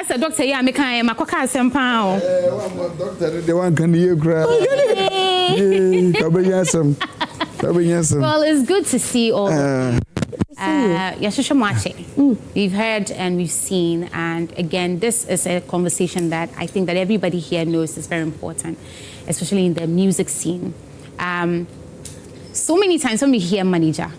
As a doctor, yeah, make I makoka sempa. Doctor, the one can hear cry. Well, it's good to see all. We've heard and we've seen, and again, this is a conversation that I think that everybody here knows is very important, especially in the music scene. So many times when we hear manager,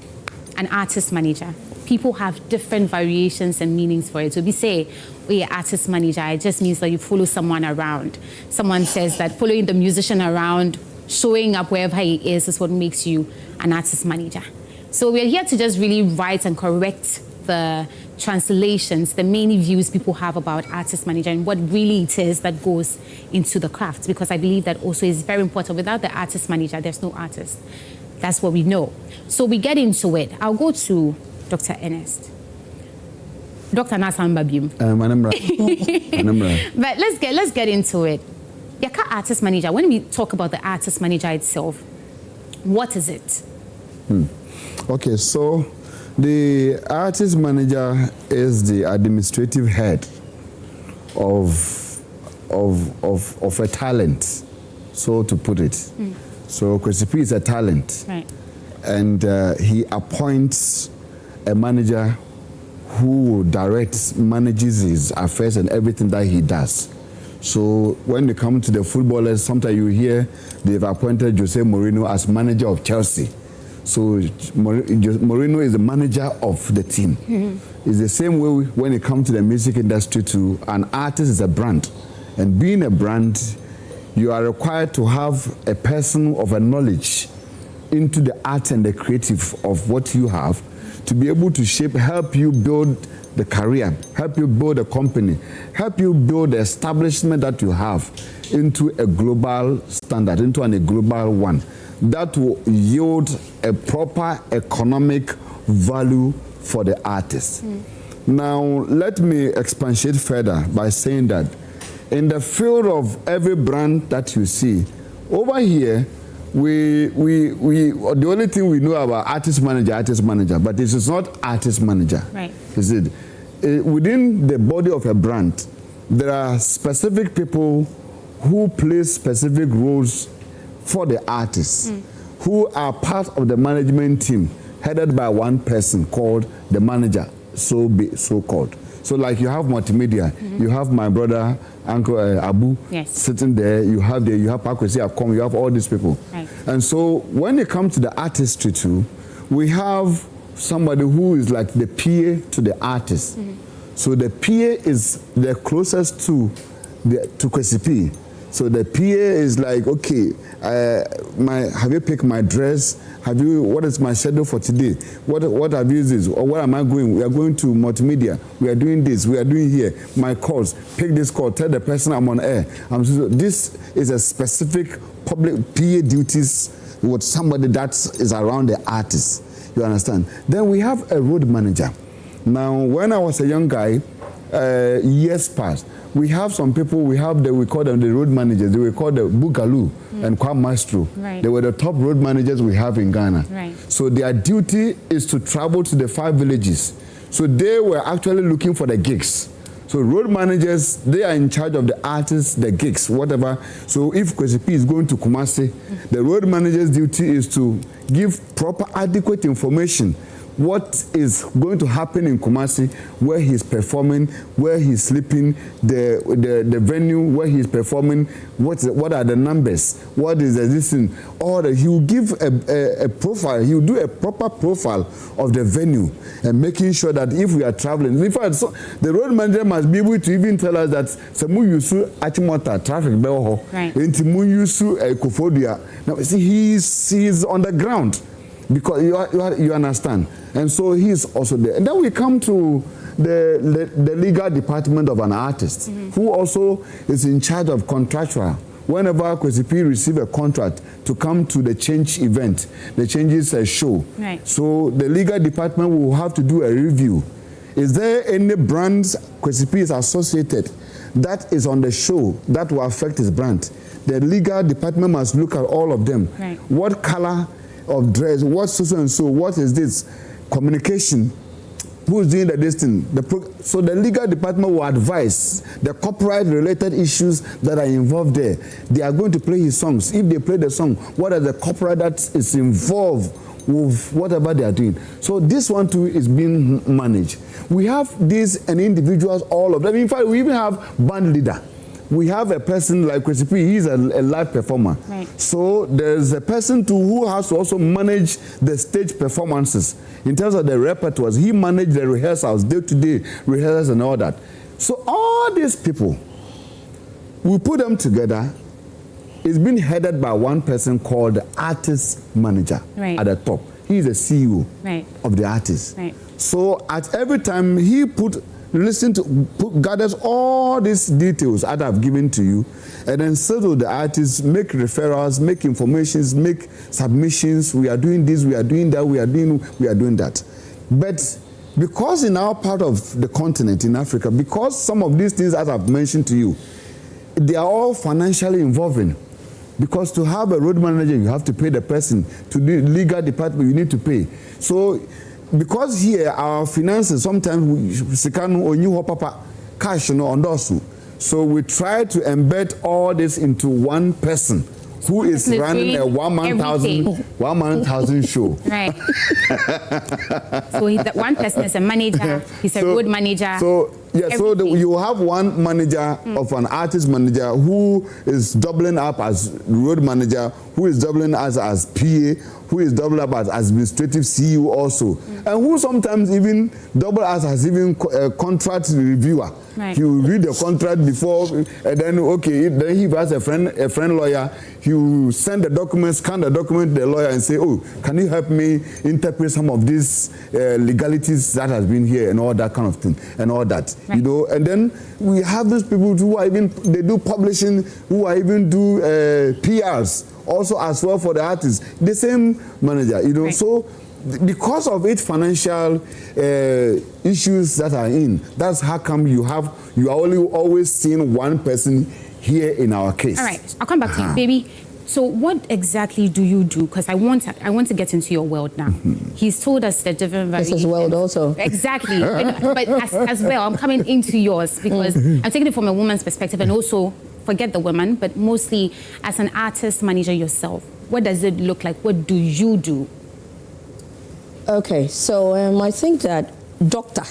an artist manager, people have different variations and meanings for it. So we say, oh, yeah, artist manager, it just means that you follow someone around. Someone says that following the musician around, showing up wherever he is what makes you an artist manager. So we're here to just really write and correct the translations, the many views people have about artist manager and what really it is that goes into the craft, because I believe that also is very important. Without the artist manager, there's no artist. That's what we know. So we get into it. I'll go to Dr. Ernest. Dr. Nasan Babiee. But let's get into it. Yaka artist manager. When we talk about the artist manager itself, what is it? Okay, so the artist manager is the administrative head of a talent, so to put it. So Kwesi is a talent, right? And he appoints a manager who manages his affairs and everything that he does. So when they come to the footballers, sometimes you hear they've appointed Jose Mourinho as manager of Chelsea. So Mourinho is the manager of the team. It's the same way when it comes to the music industry too. An artist is a brand. And being a brand, you are required to have a person of a knowledge into the art and the creative of what you have to be able to help you build the career, help you build a company, help you build the establishment that you have into a global standard, into a global one. That will yield a proper economic value for the artist. Now, let me expatiate further by saying that in the field of every brand that you see, over here, the only thing we know about artist manager, but this is not artist manager. Right. Is it? Within the body of a brand, there are specific people who play specific roles for the artists, who are part of the management team, headed by one person called the manager, so-called. So like you have multimedia, you have my brother, Uncle Abu, sitting there, you have Kwesi Annin, you have all these people. Right. And so when it comes to the artistry too, we have somebody who is like the PA to the artist. So the PA is the closest to Kwesi P. So the PA is like, okay, have you picked my dress? What is my schedule for today? What have you used? Or where am I going? We are going to multimedia. We are doing this. We are doing here. My calls. Pick this call. Tell the person I'm on air. This is a specific public PA duties with somebody that is around the artist. You understand? Then we have a road manager. Now, when I was a young guy, years past, we have some people, we call them the road managers. They were called the Bugalu and Kwa Maestro. Right. They were the top road managers we have in Ghana. Right. So their duty is to travel to the 5 villages. So they were actually looking for the gigs. So road managers, they are in charge of the artists, the gigs, whatever. So if Kwesi P is going to Kumasi, the road manager's duty is to give proper, adequate information. What is going to happen in Kumasi, where he's performing, where he's sleeping, the venue where he's performing, what are the numbers, what is the listen, he will give a profile, he will do a proper profile of the venue and making sure that if we are traveling, in fact, the road manager must be able to even tell us that Samu Yusu Achimota traffic bell, right, Intimu Yusu Kofodia. Now see, he's on the ground. Because you understand, and so he's also there. And then we come to the legal department of an artist, who also is in charge of contractual. Whenever Kwesi P receive a contract to come to the change event, the changes a show. Right. So the legal department will have to do a review. Is there any brands Kwesi P is associated that is on the show that will affect his brand? The legal department must look at all of them. Right. What color of dress, what so and so, what is this? Communication who's doing this thing. So the legal department will advise the copyright-related issues that are involved there. They are going to play his songs. If they play the song, what are the copyright that is involved with whatever they are doing? So this one too is being managed. We have these and individuals, all of them. In fact, we even have band leader. We have a person like Kwesi, he's a live performer. Right. So there's a person too who has to also manage the stage performances. In terms of the repertoires, he managed the rehearsals, day-to-day rehearsals and all that. So all these people, we put them together. It's been headed by one person called the artist manager at the top. He's the CEO of the artist. Right. So at every time he gathers all these details that I've given to you, and then settle the artists, make referrals, make informations, make submissions. We are doing this, we are doing that, we are doing that. But because in our part of the continent, in Africa, because some of these things that I've mentioned to you, they are all financially involving. Because to have a road manager, you have to pay the person. To the legal department, you need to pay. So because here our finances sometimes cash on those. So we try to embed all this into one person who is running a one man thousand show. Right. So that one person is a manager. He's a road manager. So yeah, you have one manager of an artist manager who is doubling up as road manager, who is doubling as PA, who is doubling up as administrative CEO also, and who sometimes even double as even contract reviewer. Right. He will read the contract before, and then then he has a friend lawyer. He will send the document, scan the document to the lawyer, and say, "Oh, can you help me interpret some of these legalities that has been here and all that kind of thing and all that." Right. You know, and then we have those people who are even they do publishing, who are even do PRs also as well for the artists. The same manager, you know. Right. So because of its financial issues that are in, that's how come you are only always seeing one person here in our case. All right, I'll come back to you, Babiee. So what exactly do you do? Because I want to get into your world now. He's told us the different variations. This is world also. Exactly. but as well, I'm coming into yours because I'm taking it from a woman's perspective, and also forget the women, but mostly as an artist manager yourself. What does it look like? What do you do? Okay, so I think that Doctor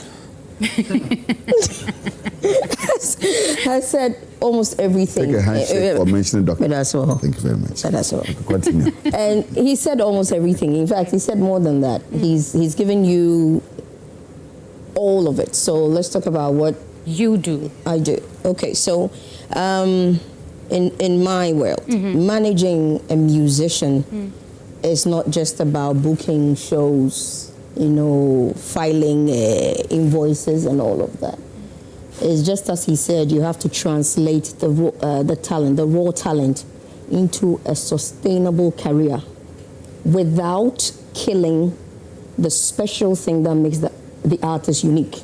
has said almost everything. Take a handshake for mentioning Doctor. That's all. Thank you very much. That's all. Continue. And he said almost everything. In fact, he said more than that. He's given you all of it. So let's talk about what you do. I do. Okay, so in my world, managing a musician is not just about booking shows, you know, filing invoices and all of that. It's just as he said, you have to translate the talent, the raw talent, into a sustainable career without killing the special thing that makes the artist unique.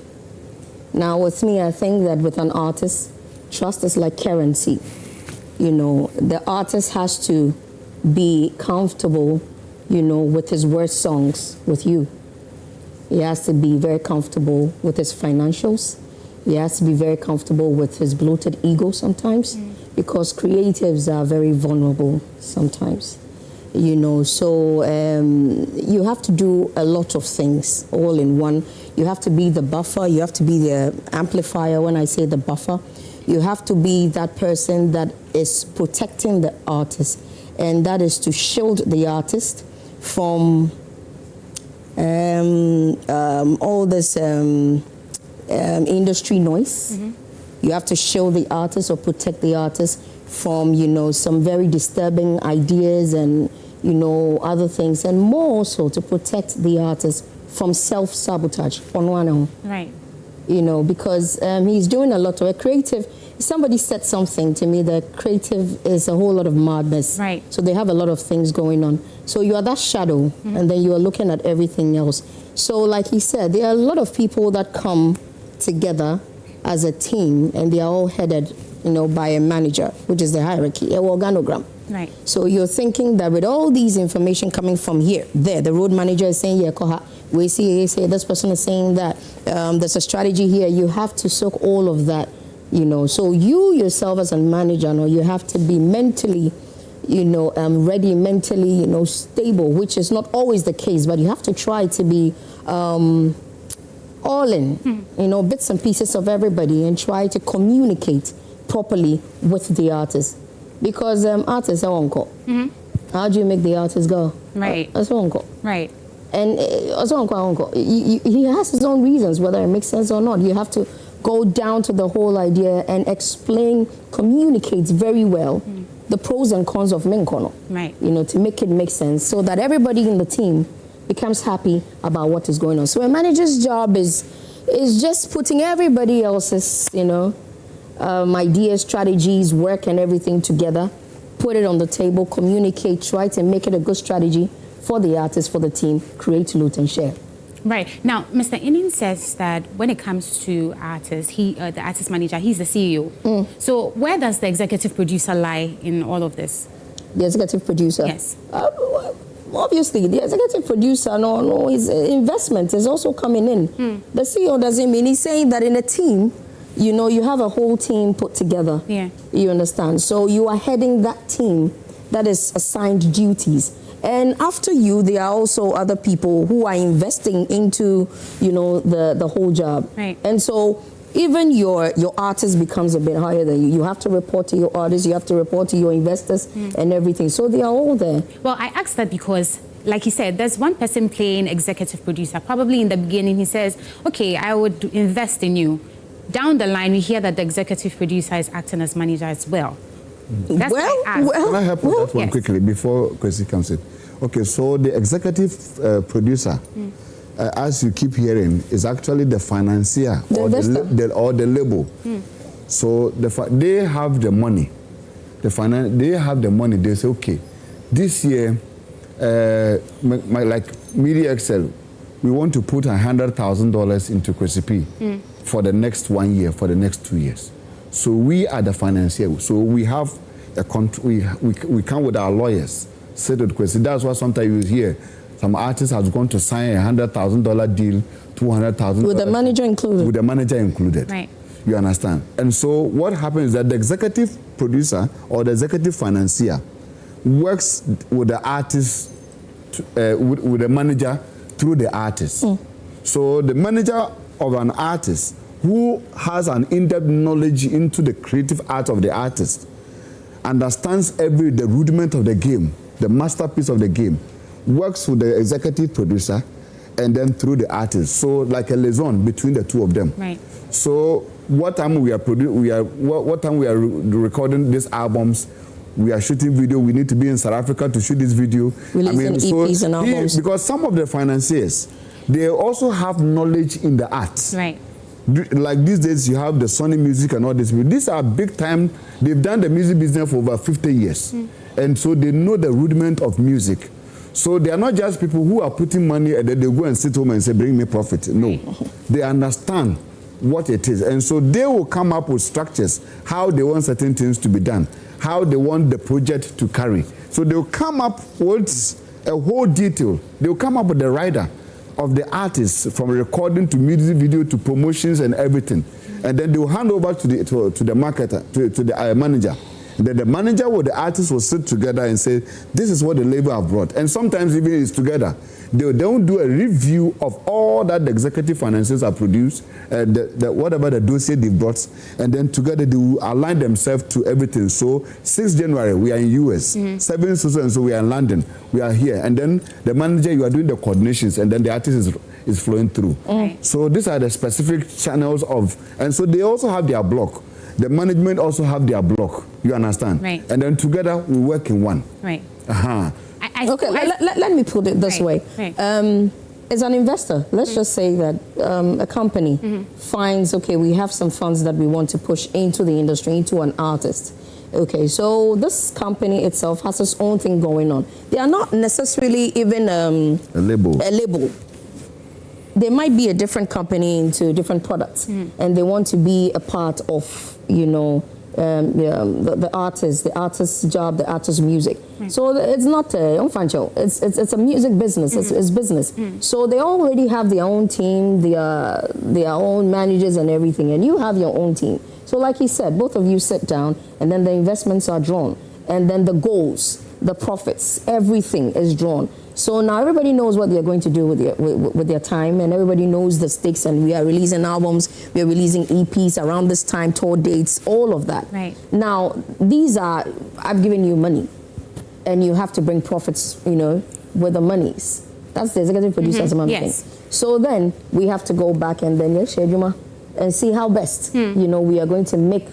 Now with me, I think that with an artist, trust is like currency. You know, the artist has to be comfortable, you know, with his worst songs with you. He has to be very comfortable with his financials. He has to be very comfortable with his bloated ego sometimes, because creatives are very vulnerable sometimes. You know, so you have to do a lot of things all in one. You have to be the buffer. You have to be the amplifier. When I say the buffer, you have to be that person that is protecting the artist, and that is to shield the artist from all this industry noise. You have to shield the artist or protect the artist from, you know, some very disturbing ideas and, you know, other things, and more also to protect the artist from self-sabotage on one own. Right. You know, because he's doing a lot of a creative. Somebody said something to me that creative is a whole lot of madness. Right. So they have a lot of things going on. So you are that shadow, and then you are looking at everything else. So like he said, there are a lot of people that come together as a team, and they are all headed, you know, by a manager, which is the hierarchy, a organogram. Right. So you're thinking that with all these information coming from here, there, the road manager is saying, yeah, Koha, we see, this person is saying that there's a strategy here. You have to soak all of that, you know. So you yourself as a manager, you have to be mentally, ready, mentally, stable, which is not always the case, but you have to try to be all in, bits and pieces of everybody, and try to communicate properly with the artist. Because artists are uncle. How do you make the artist go? Right. That's uncle. Right. And uncle, he has his own reasons, whether it makes sense or not. You have to go down to the whole idea and explain, communicate very well the pros and cons of Minkono. Right. To make it make sense, so that everybody in the team becomes happy about what is going on. So a manager's job is just putting everybody else's, ideas, strategies, work, and everything together, put it on the table, communicate, try to make it a good strategy for the artist, for the team, create, loot, and share. Right. Now, Mr. Annin says that when it comes to artists, the artist manager, he's the CEO. So where does the executive producer lie in all of this? The executive producer? Yes. Obviously, the executive producer, his investment is also coming in. The CEO doesn't mean, he's saying that in a team, you have a whole team put together. Yeah. You understand? So you are heading that team that is assigned duties. And after you, there are also other people who are investing into, the whole job. Right. And so even your artist becomes a bit higher than you. You have to report to your artists, you have to report to your investors and everything. So they are all there. Well, I asked that because, like he said, there's one person playing executive producer. Probably in the beginning, he says, okay, I would invest in you. Down the line, we hear that the executive producer is acting as manager as well. That's Well, Can I help with that one yes. quickly before Kwesi comes in? Okay, so the executive producer, as you keep hearing, is actually the financier or the label. So they have the money. They have the money. They say, okay, this year, like Media Excel, we want to put $100,000 into Kwesi P for the next 1 year, for the next 2 years. So we are the financier. So we have we come with our lawyers, sit with Kwesi. That's why sometimes you hear some artist has gone to sign $100,000 deal, $200,000 with the manager included. With the manager included. Right. You understand? And so what happens is that the executive producer or the executive financier works with the artist, with the manager through the artist. So the manager of an artist who has an in-depth knowledge into the creative art of the artist, understands the rudiment of the game, the masterpiece of the game, works with the executive producer, and then through the artist. So like a liaison between the two of them. Right. So what time we are recording these albums, we are shooting video. We need to be in South Africa to shoot this video. Releasing EPs and albums. Because some of the financiers, they also have knowledge in the arts. Right. Like these days, you have the Sony Music and all this. These are big time. They've done the music business for over 50 years. And so they know the rudiment of music. So they are not just people who are putting money and then they go and sit home and say, bring me profit. No. They understand what it is. And so they will come up with structures, how they want certain things to be done, how they want the project to carry. So they'll come up with a whole detail. They'll come up with the rider of the artists, from recording to music video to promotions and everything. And then they'll hand over to the marketer, to the manager. And then the manager with the artist will sit together and say, this is what the label have brought. And sometimes even it's together. They don't do a review of all that the executive financiers have produced, whatever the dossier they've brought, and then together they will align themselves to everything. So 6th January, we are in US. 7th, and so we are in London. We are here. And then the manager, you are doing the coordinations, and then the artist is flowing through. So these are the specific channels of, and so they also have their block. The management also have their block. You understand? Right. And then together we work in one. Right. Okay, let me put it this way. Right. As an investor, let's just say that a company finds, okay, we have some funds that we want to push into the industry, into an artist. Okay, so this company itself has its own thing going on. They are not necessarily even a label. They might be a different company into different products, and they want to be a part of, the artist's job, the artist's music. Right. So it's not it's a music business. It's business. So they already have their own team, their own managers and everything, and you have your own team. So like he said, both of you sit down, and then the investments are drawn, and then the goals, the profits, everything is drawn. So now everybody knows what they're going to do with their time, and everybody knows the stakes, and we are releasing albums, we are releasing EPs around this time, tour dates, all of that. Right. Now, I've given you money, and you have to bring profits, with the monies. That's the executive producer, yes. thing. So then we have to go back and then and see how best, we are going to make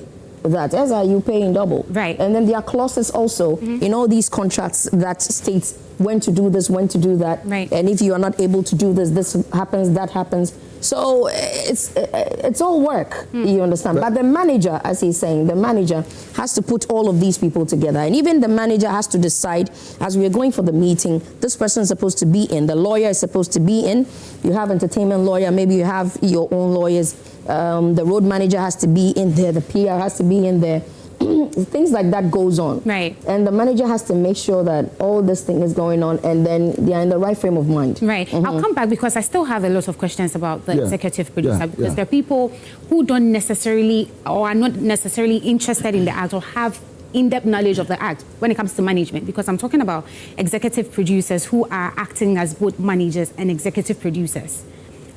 that. As are you paying double. Right. And then there are clauses also in all these contracts that states when to do this, when to do that. Right. And if you are not able to do this, this happens, that happens. So it's all work, you understand. But the manager, as he's saying, the manager has to put all of these people together. And even the manager has to decide, as we are going for the meeting, this person is supposed to be in, the lawyer is supposed to be in. You have entertainment lawyer, maybe you have your own lawyers. The road manager has to be in there, the PR has to be in there. Things like that goes on. Right. And the manager has to make sure that all this thing is going on, and then they are in the right frame of mind. Right. I'll come back because I still have a lot of questions about the executive producer, because there are people who don't necessarily or are not necessarily interested in the act or have in-depth knowledge of the act when it comes to management, because I'm talking about executive producers who are acting as both managers and executive producers.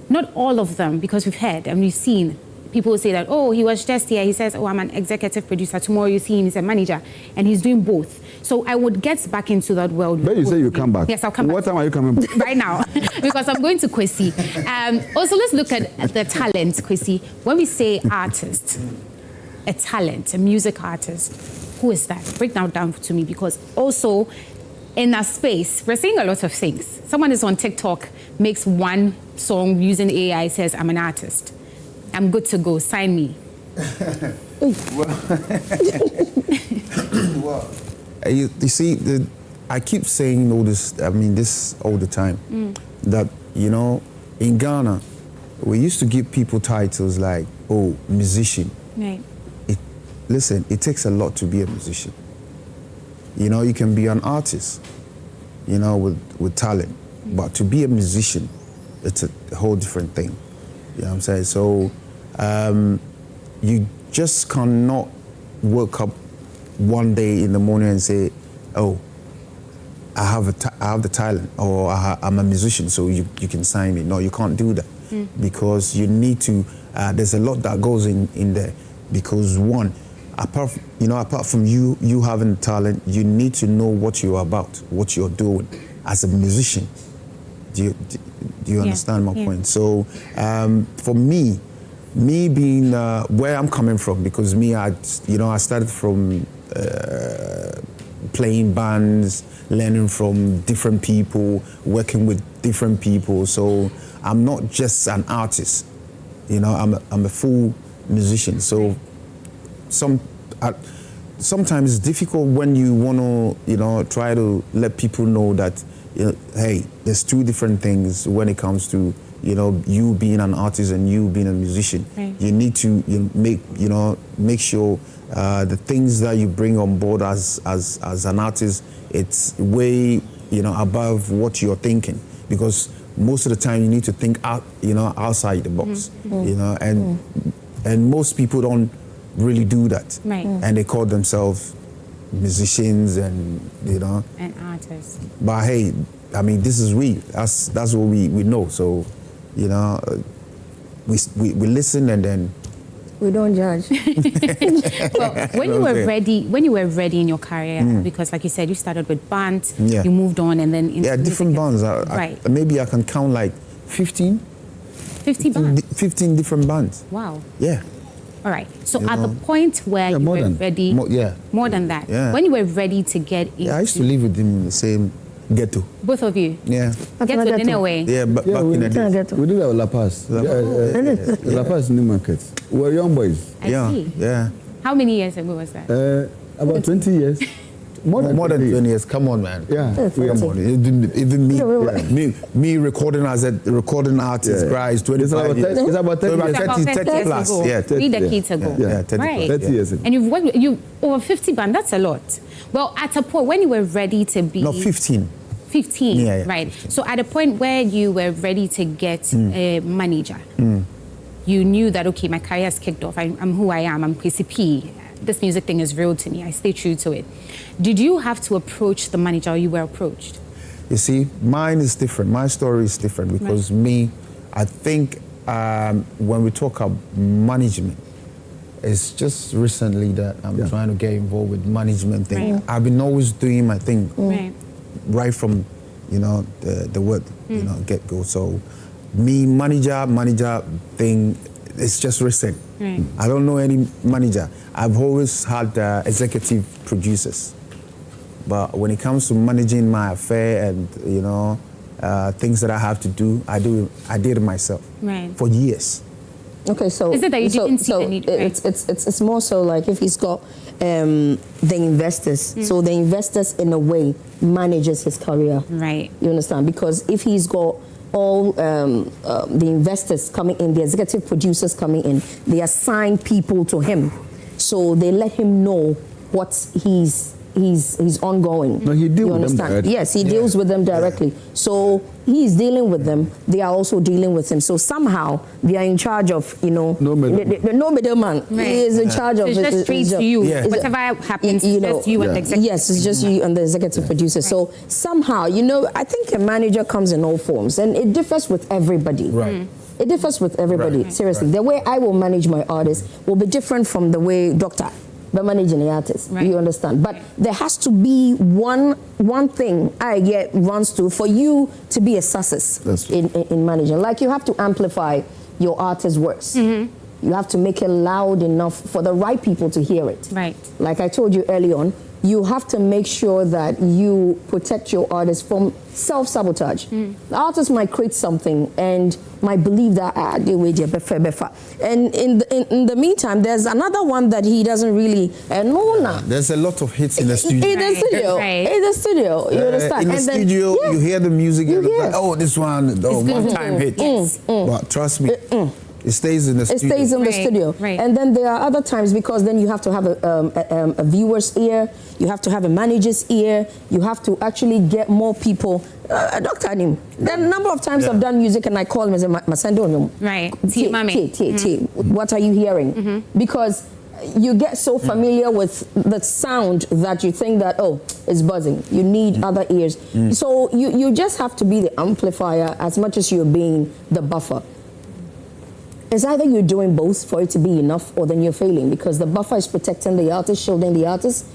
Not all of them, because we've heard and we've seen people say that, oh, he was just here, he says, oh, I'm an executive producer. Tomorrow you see him, he's a manager, and he's doing both. So I would get back into that world. But you say you come back. Yes, I'll come back. What time are you coming back? Right now, because I'm going to Kwesi. Also, let's look at the talent, Kwesi. When we say artist, a talent, a music artist, who is that? Break that down to me, because also in our space, we're seeing a lot of things. Someone is on TikTok, makes one song using AI, says, I'm an artist. I'm good to go, sign me. Well, you see, I keep saying all this, this all the time, that, in Ghana, we used to give people titles like, oh, musician. Right. Listen, it takes a lot to be a musician. You can be an artist, with talent, but to be a musician, it's a whole different thing. You know what I'm saying? So you just cannot wake up one day in the morning and say, oh, I have the talent, or I'm a musician, so you can sign me. No, you can't do that, because you need to, there's a lot that goes in there, because one, apart from you having talent, you need to know what you're about, what you're doing as a musician. Do you understand my point? So for me being where I'm coming from, because I started from playing bands, learning from different people, working with different people. So I'm not just an artist, I'm a full musician. So sometimes it's difficult when you want to, try to let people know that, hey, there's two different things when it comes to, you being an artist and you being a musician. Right. You need to make sure the things that you bring on board as an artist, it's way, above what you're thinking, because most of the time you need to think out, outside the box, and most people don't really do that. Right. And they call themselves musicians and and artists. But hey, this is that's what we know. So we listen, and then we don't judge. Well, when you were ready in your career, because like you said, you started with bands, you moved on, and then different bands. Right. Maybe I can count like 15 bands. 15 different bands. Wow. Yeah. All right. So at the point where you were ready, more than that, when you were ready to get into... Yeah, I used to live with him in the same ghetto. Both of you? Yeah. Ghetto in a way? Yeah, back in the day. We did that with La Paz. La Paz New Market. We were young boys. I see. Yeah. How many years ago was that? About 20 years. more than 20 years. Come on, man. Yeah. Come on. Even me recording as a recording artist, guys, 25 years. It's about 30 years. 30 plus. Ago. Yeah, 3 decades ago. Yeah, 30 right. plus. 30 years ago. And you've worked over 50 bands. That's a lot. Well, at a point when you were ready to be... No, 15. 15, yeah, right. 15. So at a point where you were ready to get a manager, you knew that, okay, my career has kicked off. I'm who I am. I'm Kwesi P. This music thing is real to me. I stay true to it. Did you have to approach the manager or you were approached? You see, mine is different. My story is different because me, I think when we talk about management, it's just recently that I'm trying to get involved with management thing. Right. I've been always doing my thing. Right. From, the word, get go. So me, manager thing, it's just recent. Right. I don't know any manager. I've always had executive producers. But when it comes to managing my affair and, things that I have to do, I did it myself. Right. For years. Okay, so is it that you didn't see the need? It's more so like if he's got the investors, so the investors in a way manages his career. Right. You understand? Because if he's got all the investors coming in, the executive producers coming in, they assign people to him, so they let him know what he's ongoing. No, he deals with them understand? directly. Yes, he deals with them directly. So he's dealing with them. They are also dealing with him. So somehow they are in charge of, no middleman. no middleman. Right. He is in charge of it's just straight to you. Yeah. Whatever happens, it's just you and the executive. Yes, it's just you and the executive producer. Right. So somehow, I think a manager comes in all forms, and it differs with everybody. Right. It differs with everybody. Right. Seriously, Right. the way I will manage my artist will be different from the way Doctor but managing the artist. Right. You understand? But there has to be one thing I get runs to for you to be a success in managing. Like you have to amplify your artist's works. You have to make it loud enough for the right people to hear it. Right. Like I told you early on, you have to make sure that you protect your artist from self-sabotage. The artist might create something and might believe that and in the meantime, there's another one that he doesn't really know. There's a lot of hits in the studio. In the studio, Right. in the studio, you understand? In the And then- studio, yeah. you hear the music and it's hear. like, oh, this one, one-time hit. But trust me, it stays in the It studio. stays in the Right, studio. right. And then there are other times, because then you have to have a viewer's ear, you have to have a manager's ear, you have to actually get more people. Dr. Annin, the number of times I've done music and I call him and say, Masendo, Right. Mami. what are you hearing? Because you get so familiar with the sound that you think that, oh, it's buzzing. You need other ears. So you just have to be the amplifier as much as you're being the buffer. It's either you're doing both for it to be enough, or then you're failing, because the buffer is protecting the artist, shielding the artist,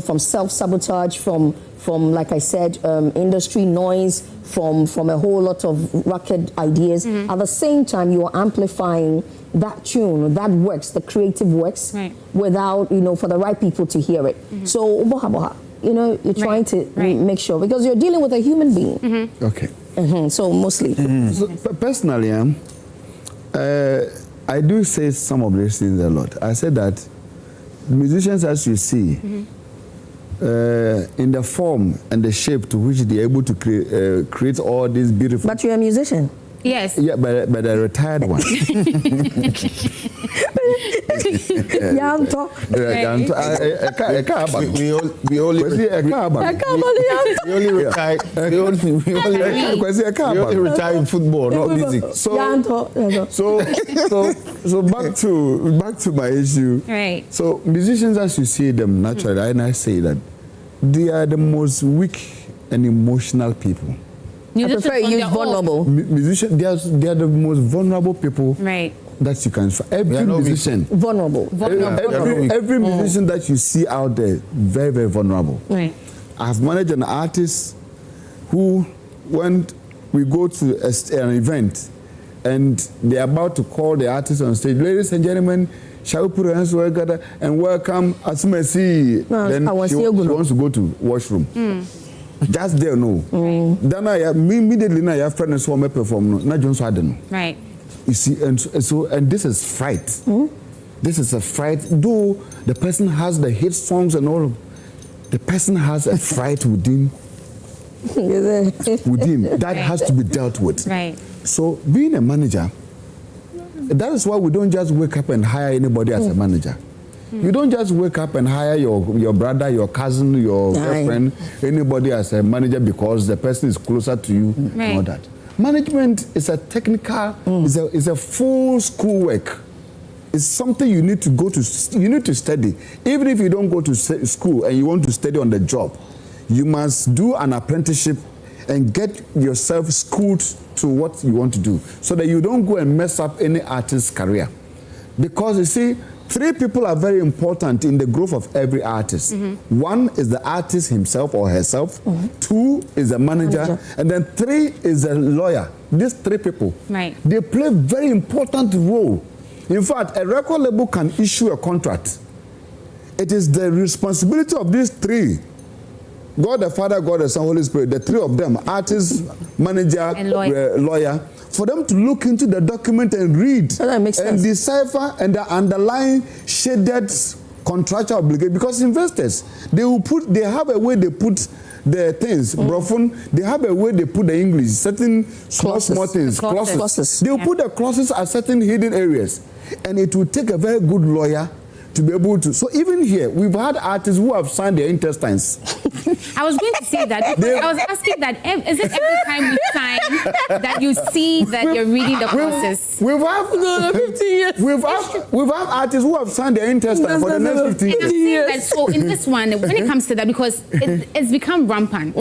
from self-sabotage, from like I said, industry noise, from a whole lot of record ideas. At the same time, you are amplifying that tune, that works, the creative works, Right. without, for the right people to hear it. So, you're trying to make sure, because you're dealing with a human being. Okay. So mostly. So, personally, I do say some of these things a lot. I said that musicians, as you see, in the form and the shape to which they're able to create all these beautiful... But you're a musician. Yes. Yeah, but a retired one. We only retire in football, not music. So back to my issue. Right. So musicians, as you see them naturally, and I say that they are the most weak and emotional people. I prefer use vulnerable. Musicians, they are the most vulnerable people. Right. That you can find. Every musician. Vulnerable. Every musician that you see out there, very, very vulnerable. Right. I've managed an artist who, when we go to an event and they're about to call the artist on stage, ladies and gentlemen, shall we put our hands together and welcome Asumesi? Then she wants to go to washroom. Just there, no. Then immediately I have friends who perform. Not just Right. You see, and this is fright. This is a fright. Though the person has the hit songs and all, the person has a fright within that has to be dealt with. Right. So being a manager, that is why we don't just wake up and hire anybody as a manager. You don't just wake up and hire your brother, your cousin, your girlfriend, anybody as a manager because the person is closer to you and all that. Management is a technical, is a full school work. It's something you need to go to, you need to study. Even if you don't go to school and you want to study on the job, you must do an apprenticeship and get yourself schooled to what you want to do so that you don't go and mess up any artist's career. Because you see, 3 people are very important in the growth of every artist. 1 is the artist himself or herself, 2 is the manager, and then 3 is the lawyer. These 3 people, they play a very important role. In fact, a record label can issue a contract. It is the responsibility of these 3, God the Father, God the Son, Holy Spirit, the 3 of them, artist, manager, and lawyer, for them to look into the document and read and decipher and the underlying shaded contractual obligation. Because investors, they have a way they put the things, they have a way they put the English, certain small things, clauses. They will put the clauses at certain hidden areas. And it will take a very good lawyer to be able to. So even here, we've had artists who have signed their intestines. I was going to say that. I was asking that, is it every time you sign that you see that you're reading the process? We've had 15 years. We've had artists who have signed their intestines for the next 15 years. So in this one, when it comes to that, because it's become rampant.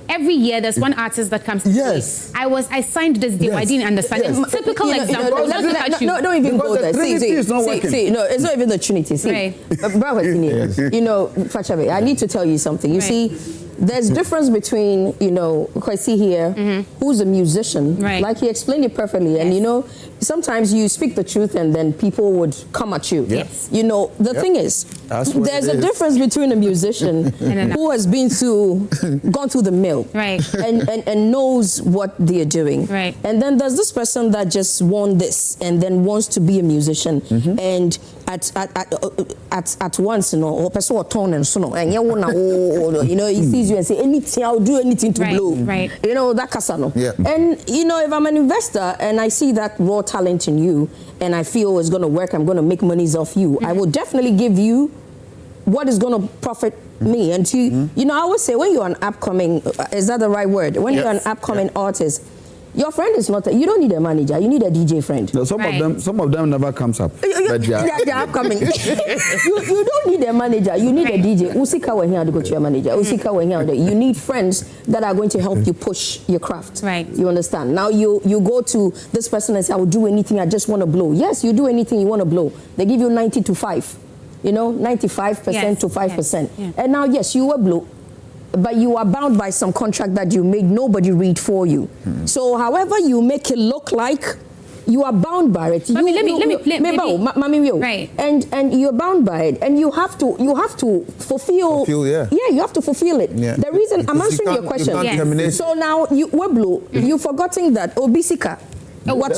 Every year there's one artist that comes to say, I signed this deal, I didn't understand. It's typical example. Don't even go there. See, no, it's not even the Trinity. See, brother, you know, Fachabe, I need to tell you something. You see, there's difference between, you know, Kwesi here, who's a musician, like he explained it perfectly, and you know, sometimes you speak the truth and then people would come at you. You know, the thing is, there's a difference between a musician who has been through, gone through the mill, and knows what they're doing. And then there's this person that just won this and then wants to be a musician, and at once, you know, or person will turn and so on, and you know, he sees you and say, anything, I'll do anything to blow. You know, that casano. And you know, if I'm an investor and I see that raw talent in you and I feel it's going to work, I'm going to make monies off you, I will definitely give you what is going to profit me. And you know, I always say, when you're an upcoming, is that the right word? When you're an upcoming artist, your friend is not, you don't need a manager, you need a DJ friend. No, some of them never comes up. They're upcoming. you don't need a manager, you need a DJ. Usika we here to go to your manager. Usika we here. You need friends that are going to help you push your craft. You understand? Now you go to this person and say, I will do anything, I just want to blow. Yes, you do anything you want to blow. They give you 90 to 5. You know, 95% to 5%. And now, yes, you will blow. But you are bound by some contract that you made nobody read for you. So however you make it look like, you are bound by it. Let me play. And you're bound by it, and you have to fulfill. You have to fulfill it. The reason I'm answering your question. So now you Weblo, you've forgotten that Obisika. Why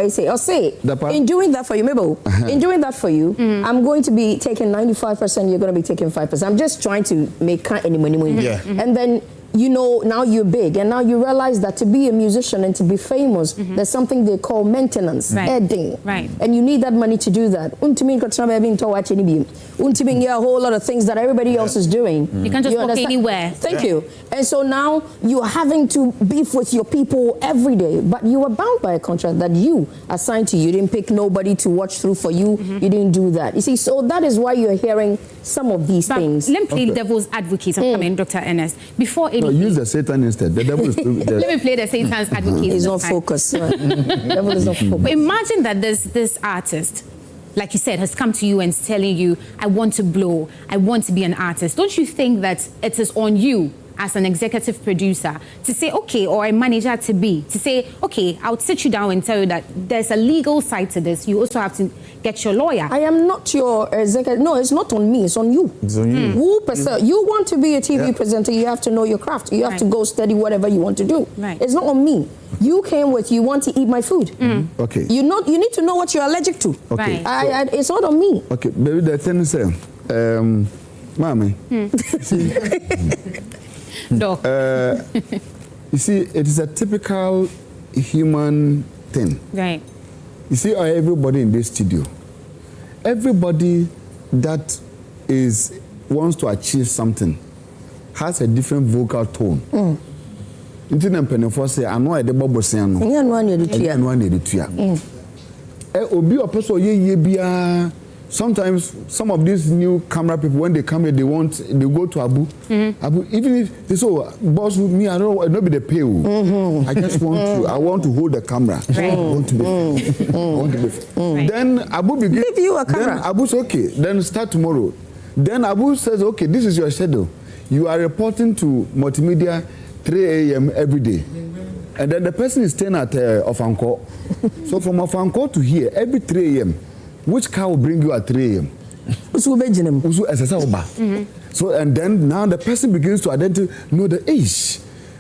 say? I'll say, in doing that for you, Mabel, in doing that for you, I'm going to be taking 95%, you're going to be taking 5%. I'm just trying to make any money. And then, you know, now you're big, and now you realize that to be a musician and to be famous, there's something they call maintenance, editing. And you need that money to do that. A whole lot of things that everybody else is doing. You can't just walk anywhere. Thank you. And so now you're having to beef with your people every day, but you are bound by a contract that you assigned to you. You didn't pick nobody to watch through for you. You didn't do that. You see, so that is why you're hearing some of these things. Let me play devil's advocate. I'm coming, Dr. Ernest. Before anything, use the Satan instead. The devil is let me play the Satan's advocate. He's not focused. Devil is not focused. But imagine that this artist, like you said, has come to you and is telling you, I want to blow, I want to be an artist. Don't you think that it is on you as an executive producer to say, okay, or a manager to say, okay, I'll sit you down and tell you that there's a legal side to this. You also have to get your lawyer. I am not your executive. No, it's not on me. It's on you. It's on you. You want to be a TV presenter, you have to know your craft. You have to go study whatever you want to do. It's not on me. You came with, you want to eat my food. Okay. You need to know what you're allergic to. Okay. It's not on me. Okay, maybe the thing is, Mommy. Doc. You see, it is a typical human thing. Right. You see, everybody in this studio, everybody that wants to achieve something has a different vocal tone. Into the penny say, I know I did Bobo Siano. Obi or person ye sometimes some of these new camera people, when they come here, they go to Abu. Abu, even if they say, boss with me, I don't be the pay. I just want to hold the camera. Right. I want to be. Then Abu begins. Give you a camera. Then Abu says, okay, then start tomorrow. Then Abu says, okay, this is your schedule. You are reporting to multimedia 3 a.m. every day. And then the person is staying at Ofanko. So from Ofanko to here, every 3 a.m., which car will bring you at 3 a.m.? So, and then now the person begins to identify, know the age.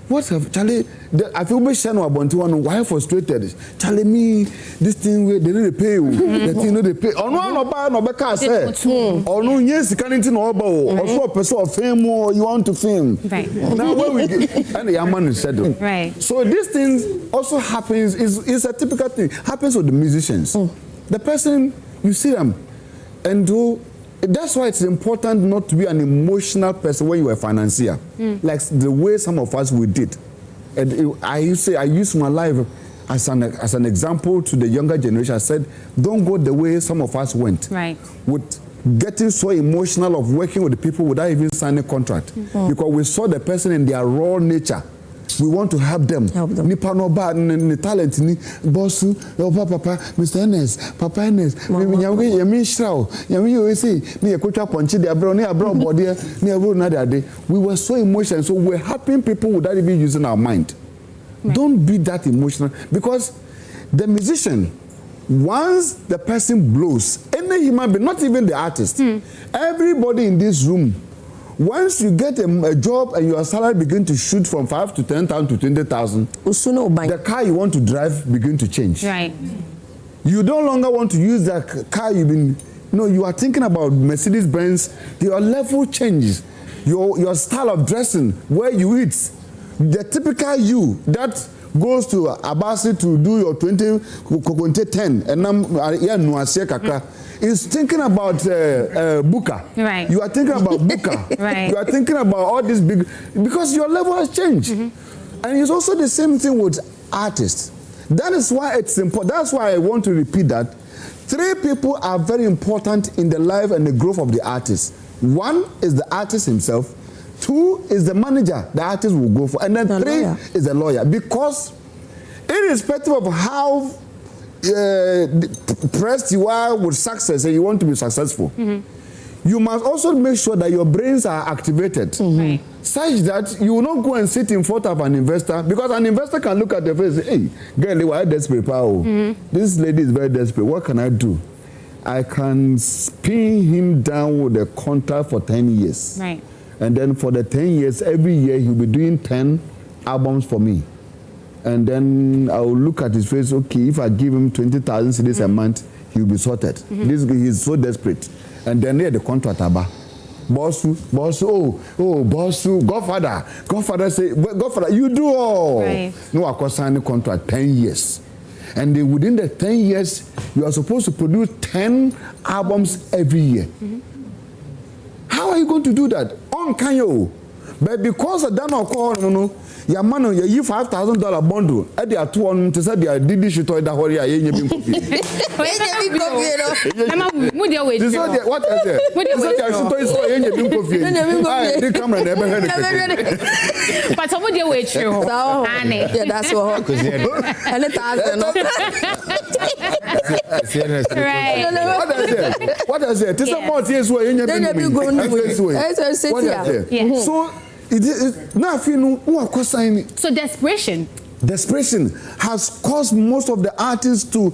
What have Charlie? I feel me shine about one. Why frustrated? Charlie, me this thing where they don't pay you. The thing they pay. Oh no car say. Oh no, yes, can't into no about. Also a person of fame or you want to fame. Right. Now where we get and the young man is said. Right. So these things also happens. Is a typical thing. Happens with the musicians. The person you see them, and that's why it's important not to be an emotional person when you are a financier, like the way some of us we did. And I use my life as an example to the younger generation. I said, don't go the way some of us went. Right. With getting so emotional of working with the people without even signing a contract, because we saw the person in their raw nature. We want to help them. Nipa no ba ni talent ni bossu papa Mr. Ernest, Papa Ernest. Yami Shrao. Yami you say me ekotwa ponchi de abro ni abro body ni abro na de. We were so emotional, so we're helping people without even using our mind. Right. Don't be that emotional, because the musician, once the person blows, any human being, not even the artist, everybody in this room, once you get a job and your salary begin to shoot from 5 to 10,000 to 20,000, the car you want to drive begin to change. Right. You no longer want to use that car you've been. No, you are thinking about Mercedes Benz. Your level changes. Your style of dressing, where you eat, the typical you that goes to Abasi to do your 2010 and is thinking about Buka. Right. You are thinking about Buka. Right. You are thinking about all this big, because your level has changed. And it's also the same thing with artists. That is why it's important. That's why I want to repeat that. 3 people are very important in the life and the growth of the artist. 1 is the artist himself. 2 is the manager the artist will go for. And then 3 is the lawyer. Because irrespective of how pressed you are with success and you want to be successful, you must also make sure that your brains are activated, such that you will not go and sit in front of an investor, because an investor can look at the face and say, hey, girl, you are desperate. This lady is very desperate. What can I do? I can spin him down with a contract for 10 years. Right. And then for the 10 years, every year he'll be doing 10 albums for me. And then I will look at his face, okay, if I give him 20,000 cedis a month, he'll be sorted. This guy is so desperate. And then the contract about boss, Godfather say, Godfather, you do all. Right. No, I can sign a contract 10 years. And then within the 10 years, you are supposed to produce 10 albums every year. How are you going to do that? On Kanyo. But because of that, your man, you $5,000 bundle. At the 2 to say they did this shit or that hurry. What is it? But some of you wait you. Yeah, that's what. And it What is it? It's about years way. So now so desperation has caused most of the artists to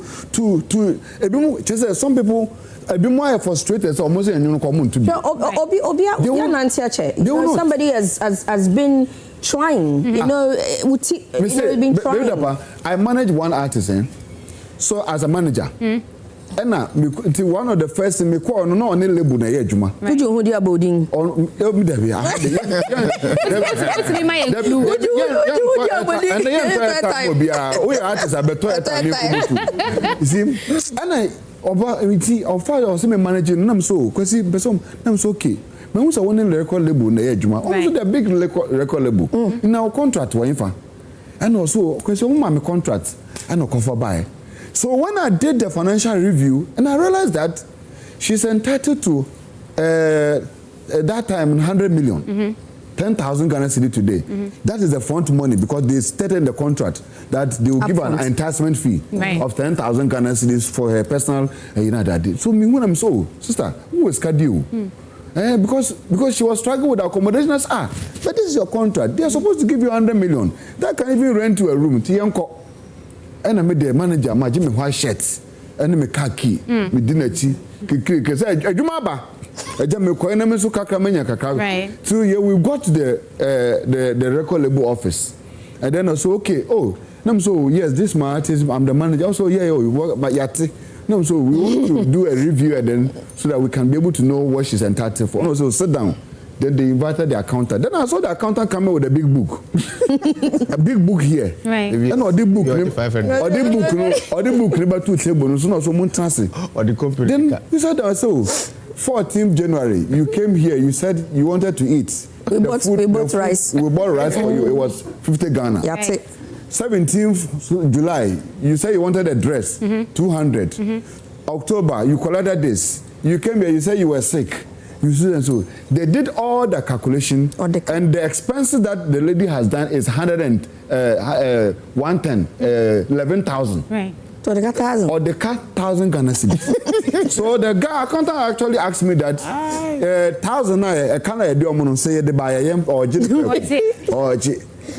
some people a bit more frustrated. So almost somebody has been trying, been trying. I manage one artist, so as a manager, one of the first me call no on label na adwuma. Would you hold your boarding? On me there be. We artists abeto eta. You see? And oba enti on fire on me managing nam so kwesi besom nam so okay. Me who say one record label na adwuma. Also the big record label. In our contract wa infa. And also kwesi wo ma me contract and no cover buy. So when I did the financial review, and I realized that she's entitled to that time 100 million, 10,000 Ghana cedi today. That is the front money because they stated in the contract that they will give an enticement fee of 10,000 Ghana cedis for her personal, So me when I'm so sister, who is Kadiu? Because she was struggling with accommodation. But this is your contract. They are supposed to give you 100 million. That can even rent you a room. And I made the manager, my Jimmy white shirts, and me khaki, me dinnerchi, because I jumaba. I just me coin me so kakramenya kakra. Right. So yeah, we got to the record label office, and then I said, okay, I'm so yes, this my artist, I'm the manager. Also yeah, we work but yati. No, so we want to do a review and then so that we can be able to know what she's entitled for. No, so sit down. Then they invited the accountant. Then I saw the accountant coming with a big book. A big book here. Right. And or the book, or the book number 2 table, so so moon transit. Or the company. Then you said so 14th January, you came here, you said you wanted to eat. We bought rice. We bought rice for you. It was 50 Ghana. That's it. 17th July, you said you wanted a dress, 200. October, you collected this. You came here, you said you were sick. You see, and so they did all the calculation, and the expenses that the lady has done is 11,000. Right. So they got 1,000. Or they cut 1,000 Ghana cedis. So the guy accountant actually asked me that 1,000 I can't do say the buyer or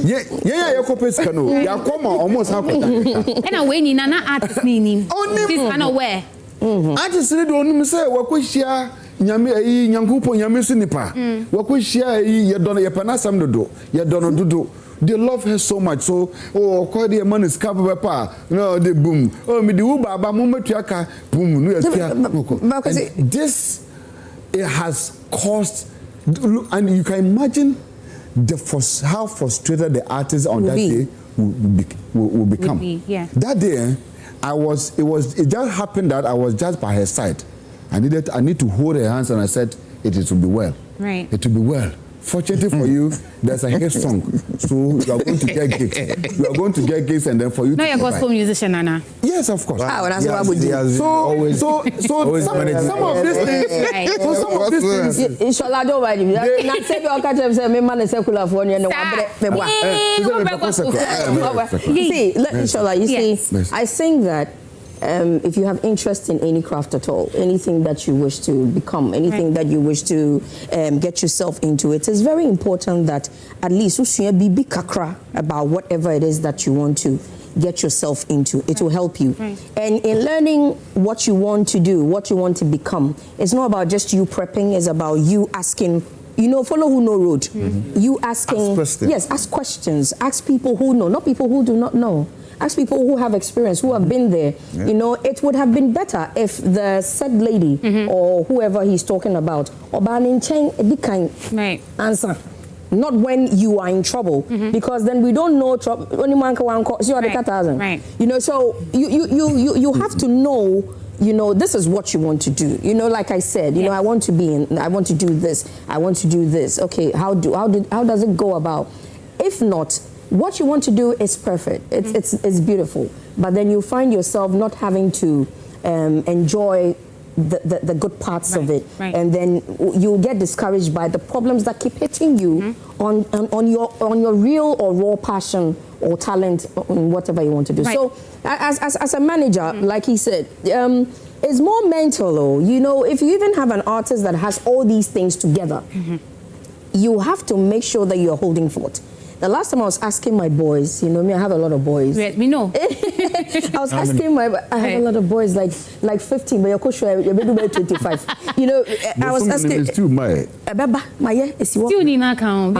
yeah, copes cano. Ya come almost half. And away ni nana artist ni. This kind of where. Artist really don't say what we share. Nyame nyankupo nyame so nipa wakohia ye dono ye panasam dodo ye dono dodo they love her so much so kwa the man is capable pa no the boom me the uba aba mo matuaka boom no ya this it has caused, and you can imagine how frustrated the artists on that day will become. That day it just happened that I was just by her side. I need to hold her hands, and I said, it will be well. Right. It will be well. Fortunately for you, there's a hit song. So you are going to get gigs. You are going to get gigs, and then for you. No, you're a gospel musician, Nana. Yes, of course. That's what I would do. So some of these things. So some of these things. Inshallah, don't worry. Not say you catch them say me man is secular for you. See, inshallah, you see, I think that. If you have interest in any craft at all, anything that you wish to become, anything that you wish to get yourself into, it is very important that at least you be kakra about whatever it is that you want to get yourself into. It will help you. And in learning what you want to do, what you want to become, it's not about just you prepping, it's about you asking. Follow who know road. You asking, ask questions. Ask people who know, not people who do not know. Ask people who have experience, who have been there. It would have been better if the said lady or whoever he's talking about, answer. Not when you are in trouble, because then we don't know trouble. So you have to know. This is what you want to do. Like I said, I want to do this. I want to do this. Okay, how does it go about? If not, what you want to do is perfect. It's beautiful. But then you find yourself not having to enjoy the good parts of it, and then you'll get discouraged by the problems that keep hitting you on your real or raw passion or talent in whatever you want to do. So as a manager, like he said, it's more mental. If you even have an artist that has all these things together, you have to make sure that you're holding forth. The last time I was asking my boys, me, I have a lot of boys. We know. I was asking I have a lot of boys, like 15, but you're 25. I was asking. It's too much. Still need an account.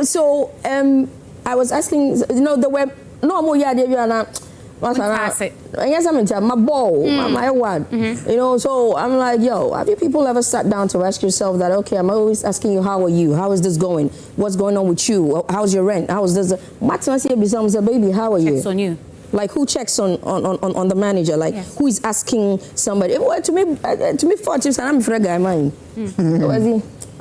So I was asking, there were no more I guess I'm into my ball, my one. You know, so I'm like, yo, have you people ever sat down to ask yourself that, okay, I'm always asking you, how are you? How is this going? What's going on with you? How's your rent? How is this? Baby, how are you? Checks on you. Like, who checks on the manager? Like, who is asking somebody? Well, to me, 40 I'm a guy, man.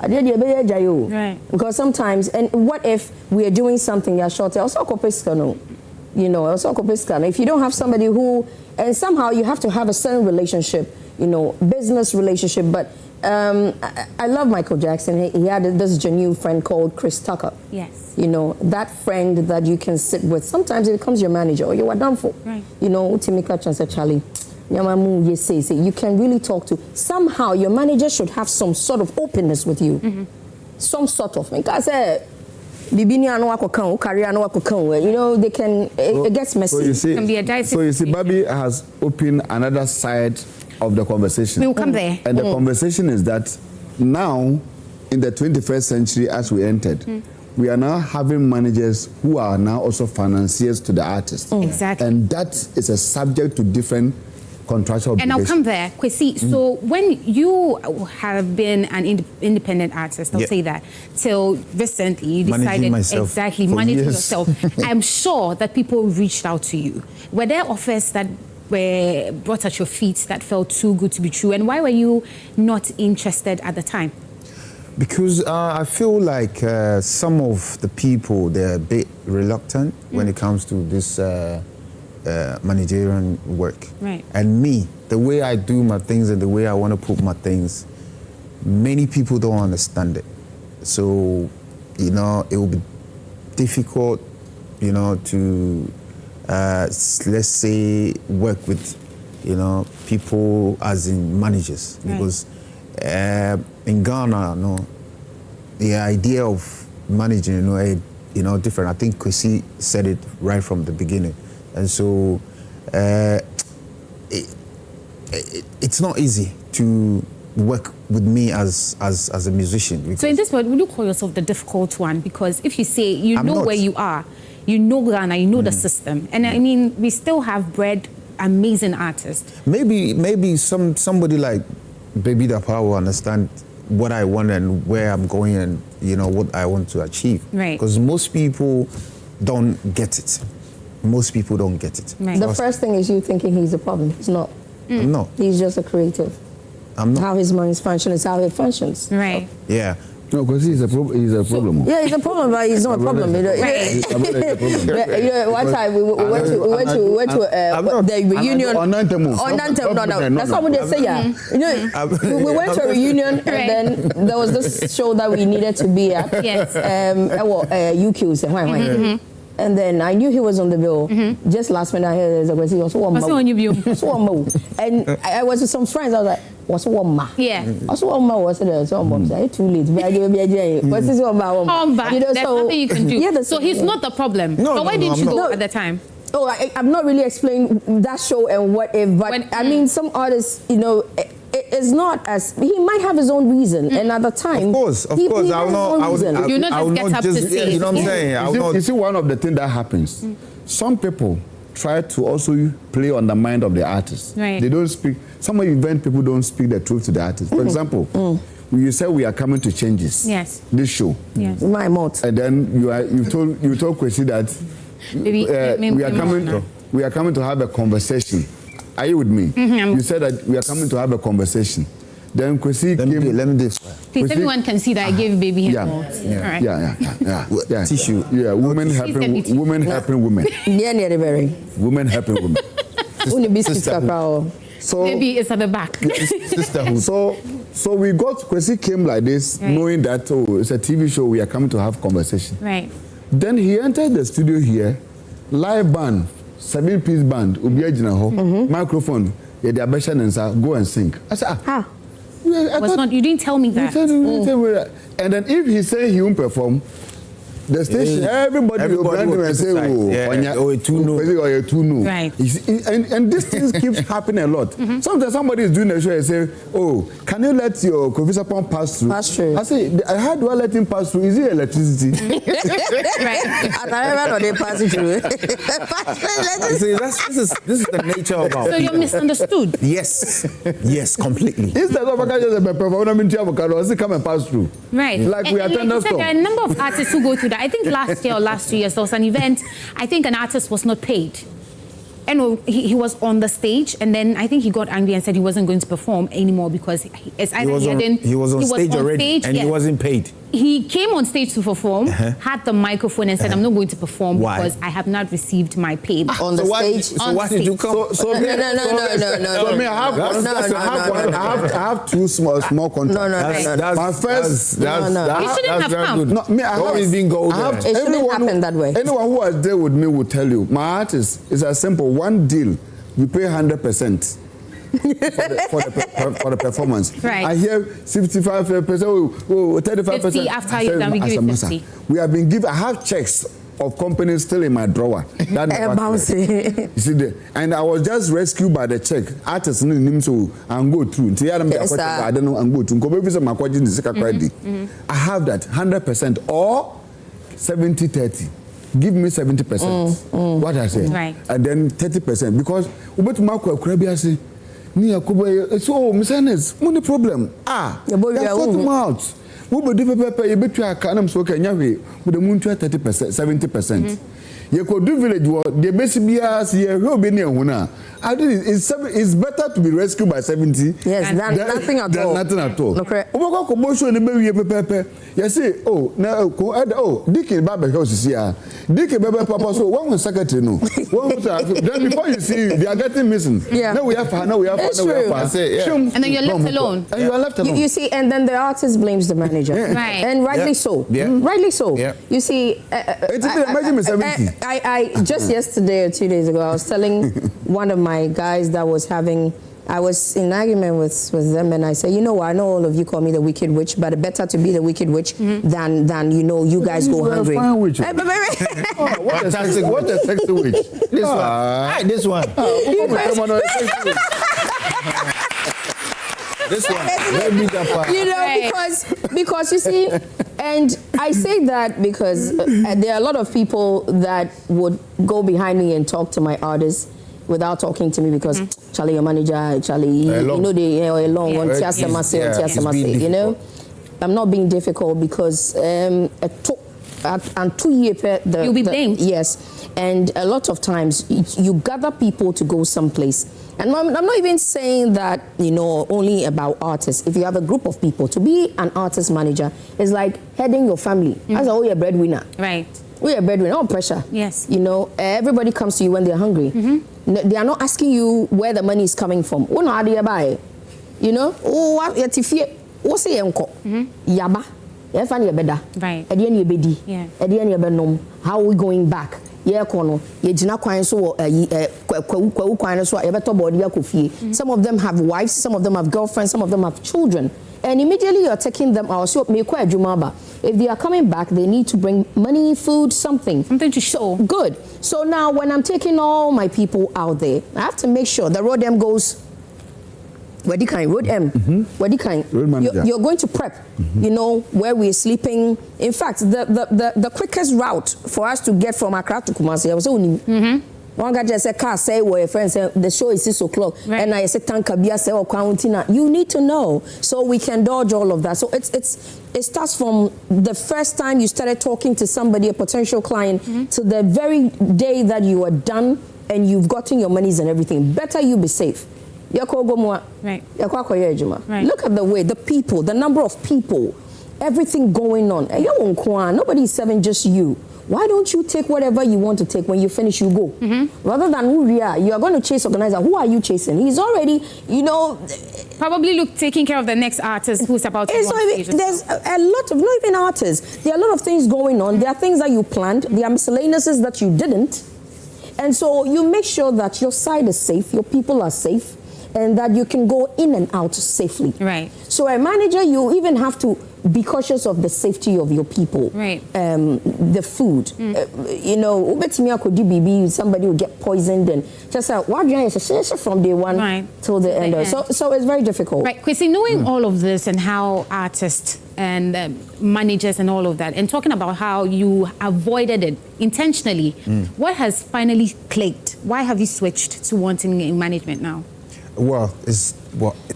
Right. Because sometimes, and what if we are doing something you're short? You know, if you don't have somebody who, and somehow you have to have a certain relationship, you know, business relationship. But I love Michael Jackson. He had this genuine friend called Chris Tucker. Yes. You know, that friend that you can sit with. Sometimes it becomes your manager, or you are done for. Right. You know, Timika Chance Charlie. You can really talk to. Somehow your manager should have some sort of openness with you. Some sort of. Because you know, they can, it gets messy. So you see, it can be a dicey Babiee has opened another side of the conversation. We will come there. And the conversation is that now, in the 21st century as we entered, we are now having managers who are now also financiers to the artists. Exactly. And that is a subject to different contractual and I'll come there, Kwesi. So when you have been an independent artist, I'll say that, till recently you decided managing yourself. I'm sure that people reached out to you. Were there offers that were brought at your feet that felt too good to be true? And why were you not interested at the time? Because I feel like some of the people, they're a bit reluctant when it comes to this managerial work. Right. And me, the way I do my things and the way I want to put my things, many people don't understand it. So, you know, it will be difficult, you know, to, let's say, work with, you know, people as in managers. Because in Ghana, you know, the idea of managing, you know, different. I think Kwesi said it right from the beginning. And so it's not easy to work with me as a musician. So in this world, would you call yourself the difficult one? Because if you say you know where you are, you know Ghana, you know the system. And I mean, we still have bred amazing artists. Maybe somebody like Babiee Dappah will understand what I want and where I'm going and, you know, what I want to achieve. Right. Because most people don't get it. Most people don't get it. Right. The first thing is you thinking he's a problem. He's not. I'm not. He's just a creative. I'm not. How his mind functions is how it functions. Right. Yeah. No, because he's a problem. Yeah, he's a problem, but he's not a problem. One time we went to the reunion. On Nantem, no. That's what they say. Yeah, you know, we went to a reunion, and then there was this show that we needed to be at. Yes. UQ. And then I knew he was on the bill. Just last minute, I heard there was one more. And I was with some friends. I was like, "What's one more?" Yeah. What's one more? What's it? So I'm too late. What's this one more? You know, there's nothing you can do. Yeah, so he's not the problem. No, so why didn't you go at the time? Oh, I'm not really explaining that show and what if, but I mean, some artists, you know, it's not as he might have his own reason, and at the time, of course, I will not. You not just get up to say. You know what I'm saying? You see, one of the things that happens, some people try to also play on the mind of the artist. Right. They don't speak. Some event people don't speak the truth to the artist. For example, you said we are coming to changes. Yes. This show. Yes. My mouth. And then you told Kwesi that we are coming to have a conversation. Are you with me? You said that we are coming to have a conversation. Then Kwesi came. Let me do this. Please, everyone can see that I gave Baby him. Yeah. All right. Yeah. Tissue. Yeah, women helping women. Yeah, very. Women helping women. So Baby is at the back. Sisterhood. So we got Kwesi came like this, knowing that it's a TV show. We are coming to have conversation. Right. Then he entered the studio here, live band, 7-piece band, microphone. Yeah, they are go and sing. I said, you didn't tell me that. And then if he say he won't perform, The station, everybody will brand him and say, oh, too no. Right. And these things keep happening a lot. Sometimes somebody is doing a show and say, oh, can you let your Kofi Sapon pass through? Pass through. I say, how do I let him pass through? Is it electricity? Right. I never know they pass it through. See, this is the nature of our So you're misunderstood. Yes, completely. Instead of just come and pass through. Right. Like we are thunderstorm. There are a number of artists who go through that. I think last year or last 2 years there was an event. I think an artist was not paid. And he was on the stage, and then I think he got angry and said he wasn't going to perform anymore because he was on stage already, and he wasn't paid. He came on stage to perform, had the microphone, and said, "I'm not going to perform because I have not received my pay." On the stage. So why did you come? No. So me, I have two small contracts. No. My first. He shouldn't have come. No, me, I It shouldn't happen that way. Anyone who was there with me will tell you. My artist is as simple. One deal, you pay 100%. for the performance. Right. I hear 65%, 35%. 50 after you're done, we give you 50. We have been given, I have checks of companies still in my drawer. That never you see, and I was just rescued by the check. Artists need to and go through. I don't know and go through. I have that 100% or 70-30. Give me 70%. What I say, right. And then 30% because so, Miss Ernest, no problem. That's sort them out. We will do paper, you bet you are canum so can you with the moon 30%, 70%. You could do village war, the best BS here, who be near Huna. I think it's better to be rescued by 70. Yes, than nothing at all. Nothing at all. Okay. You say, oh, now, Dicky Babiee House here. Dicky Babiee Papa, so one was secretary, no. Then before you see, they are getting missing. Yeah. Now we have. And then you're left alone. And you are left alone. You see, and then the artist blames the manager. Right. And rightly so. Rightly so. You see, I just yesterday or 2 days ago, I was telling one of my guys that was having, I was in argument with them, and I said, you know what, I know all of you call me the wicked witch, but better to be the wicked witch than you know, you guys go hungry. What a sexy witch. This one. This one. Babiee Dappah. You know, because you see, and I say that because there are a lot of people that would go behind me and talk to my artists without talking to me because Charlie, your manager, Charlie, you know, they are long one, you know. I'm not being difficult because and 2 years you'll be blamed. Yes, and a lot of times you gather people to go someplace. And I'm not even saying that, you know, only about artists. If you have a group of people, to be an artist manager is like heading your family. As a whole breadwinner. Right. We are breadwinner, no pressure. Yes. You know, everybody comes to you when they're hungry. They are not asking you where the money is coming from. You know, what's Yaba. Right. How are we going back? Some of them have wives, some of them have girlfriends, some of them have children. And immediately you're taking them out. So if they are coming back, they need to bring money, food, something. Something to show. Good. So now when I'm taking all my people out there, I have to make sure the road M goes. Road M. You're going to prep, you know, where we're sleeping. In fact, the quickest route for us to get from Accra to Kumasi, I was only one guy just said, car say where friends say the show is 6 o'clock, and I said Tankabia say or Countina. You need to know so we can dodge all of that. So it starts from the first time you started talking to somebody, a potential client, to the very day that you are done and you've gotten your monies and everything. Better you be safe. Right. Look at the way, the people, the number of people, everything going on. Nobody is serving just you. Why don't you take whatever you want to take? When you finish, you go. Rather than who you are going to chase organizer. Who are you chasing? He's already, you know. Probably taking care of the next artist who's about to go on stage. There's a lot of, not even artists. There are a lot of things going on. There are things that you planned. There are miscellaneouses that you didn't. And so you make sure that your side is safe, your people are safe. and that you can go in and out safely. Right. So a manager, you even have to be cautious of the safety of your people. Right. The food. You know, somebody will get poisoned and just from day one till the end. So it's very difficult. Right, Kwesi, knowing all of this and how artists and managers and all of that, and talking about how you avoided it intentionally, what has finally clicked? Why have you switched to wanting in management now? Well, it's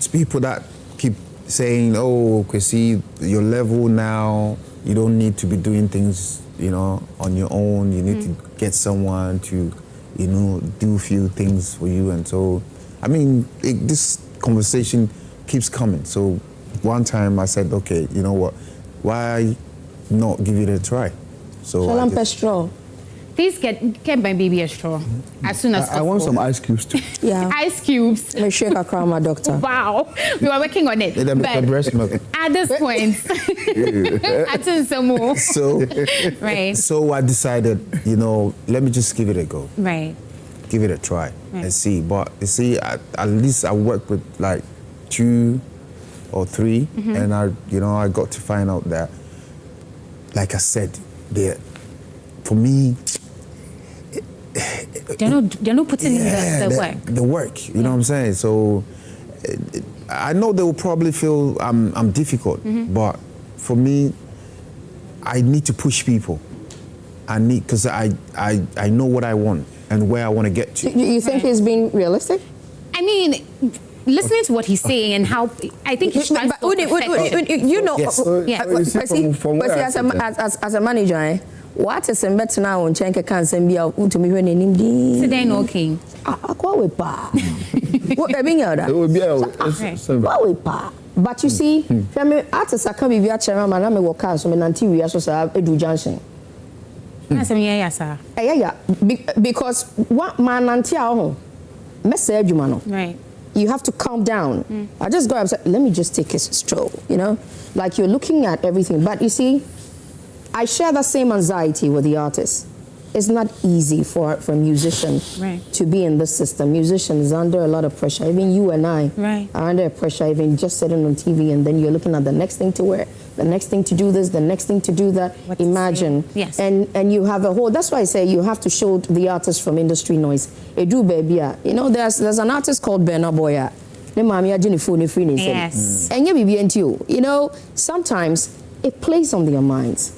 people that keep saying, oh, Kwesi, your level now, you don't need to be doing things, you know, on your own. You need to get someone to, you know, do a few things for you. And so, I mean, this conversation keeps coming. So one time I said, okay, you know what, why not give it a try? So please get my baby a straw as soon as possible. I want some ice cubes too. Yeah. Ice cubes. Me shake a crown, my doctor. Wow. We were working on it. But breast milk. At this point, I think some more. So, right. So I decided, you know, let me just give it a go. Right. Give it a try and see. But you see, at least I worked with like 2 or 3, and I got to find out that, like I said, for me, they're not putting in the work. The work, you know what I'm saying? So I know they will probably feel I'm difficult, but for me, I need to push people. Because I know what I want and where I want to get to. You think he's being realistic? I mean, listening to what he's saying and how I think he's trying to you know, yes. As a manager, what is better now on Chenka can be out to me when in India? Today, no king. But you see, artists are coming via chairman, and I will cast some anti so Edu Junction. Yeah, because what man anti message you man. Right. You have to calm down. I just go upset. Let me just take a stroll, you know, like you're looking at everything. But you see, I share the same anxiety with the artists. It's not easy for a musician to be in this system. Musicians are under a lot of pressure. Even you and I are under pressure, even just sitting on TV, and then you're looking at the next thing to wear, the next thing to do this, the next thing to do that. Imagine. Yes. And you have a whole, that's why I say you have to show the artist from industry noise. Edu baby, you know, there's an artist called Bernard Boya. Yes. And you know, sometimes it plays on their minds.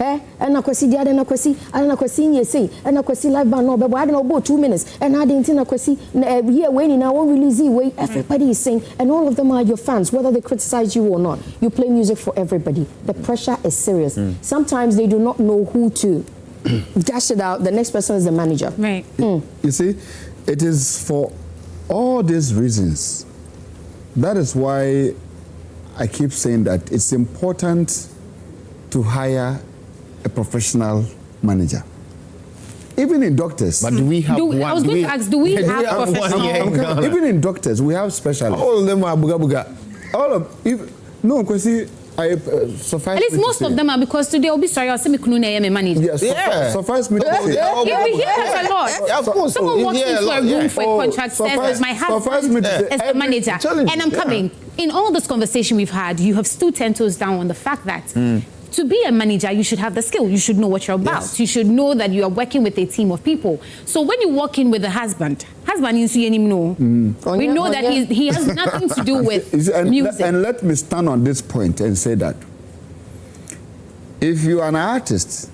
And I kwesi dia na kwesi ana kwesi nyesi ana kwesi live band no bebo I don't know 2 minutes and I didn't na kwesi here when now won't release way everybody is saying and all of them are your fans whether they criticize you or not. You play music for everybody. The pressure is serious. Sometimes they do not know who to dash it out. The next person is the manager. Right. You see, it is for all these reasons. That is why I keep saying that it's important to hire a professional manager. Even in doctors. But do we have one? I was going to ask, do we have professional? Even in doctors, we have specialists. All of them are buga. All of no, Kwesi, suffice. At least most of them are because today I'll be sorry, I'll say me kunu na manager. Yes, suffice me to say. Yeah, we hear that a lot. Of course. Someone walks into a room for a contract, says my husband is the manager, and I'm coming. In all this conversation we've had, you have stood 10 toes down on the fact that to be a manager, you should have the skill. You should know what you're about. Yes. You should know that you are working with a team of people. So when you walk in with a husband you see him know. We know that he has nothing to do with music. And let me stand on this point and say that if you are an artist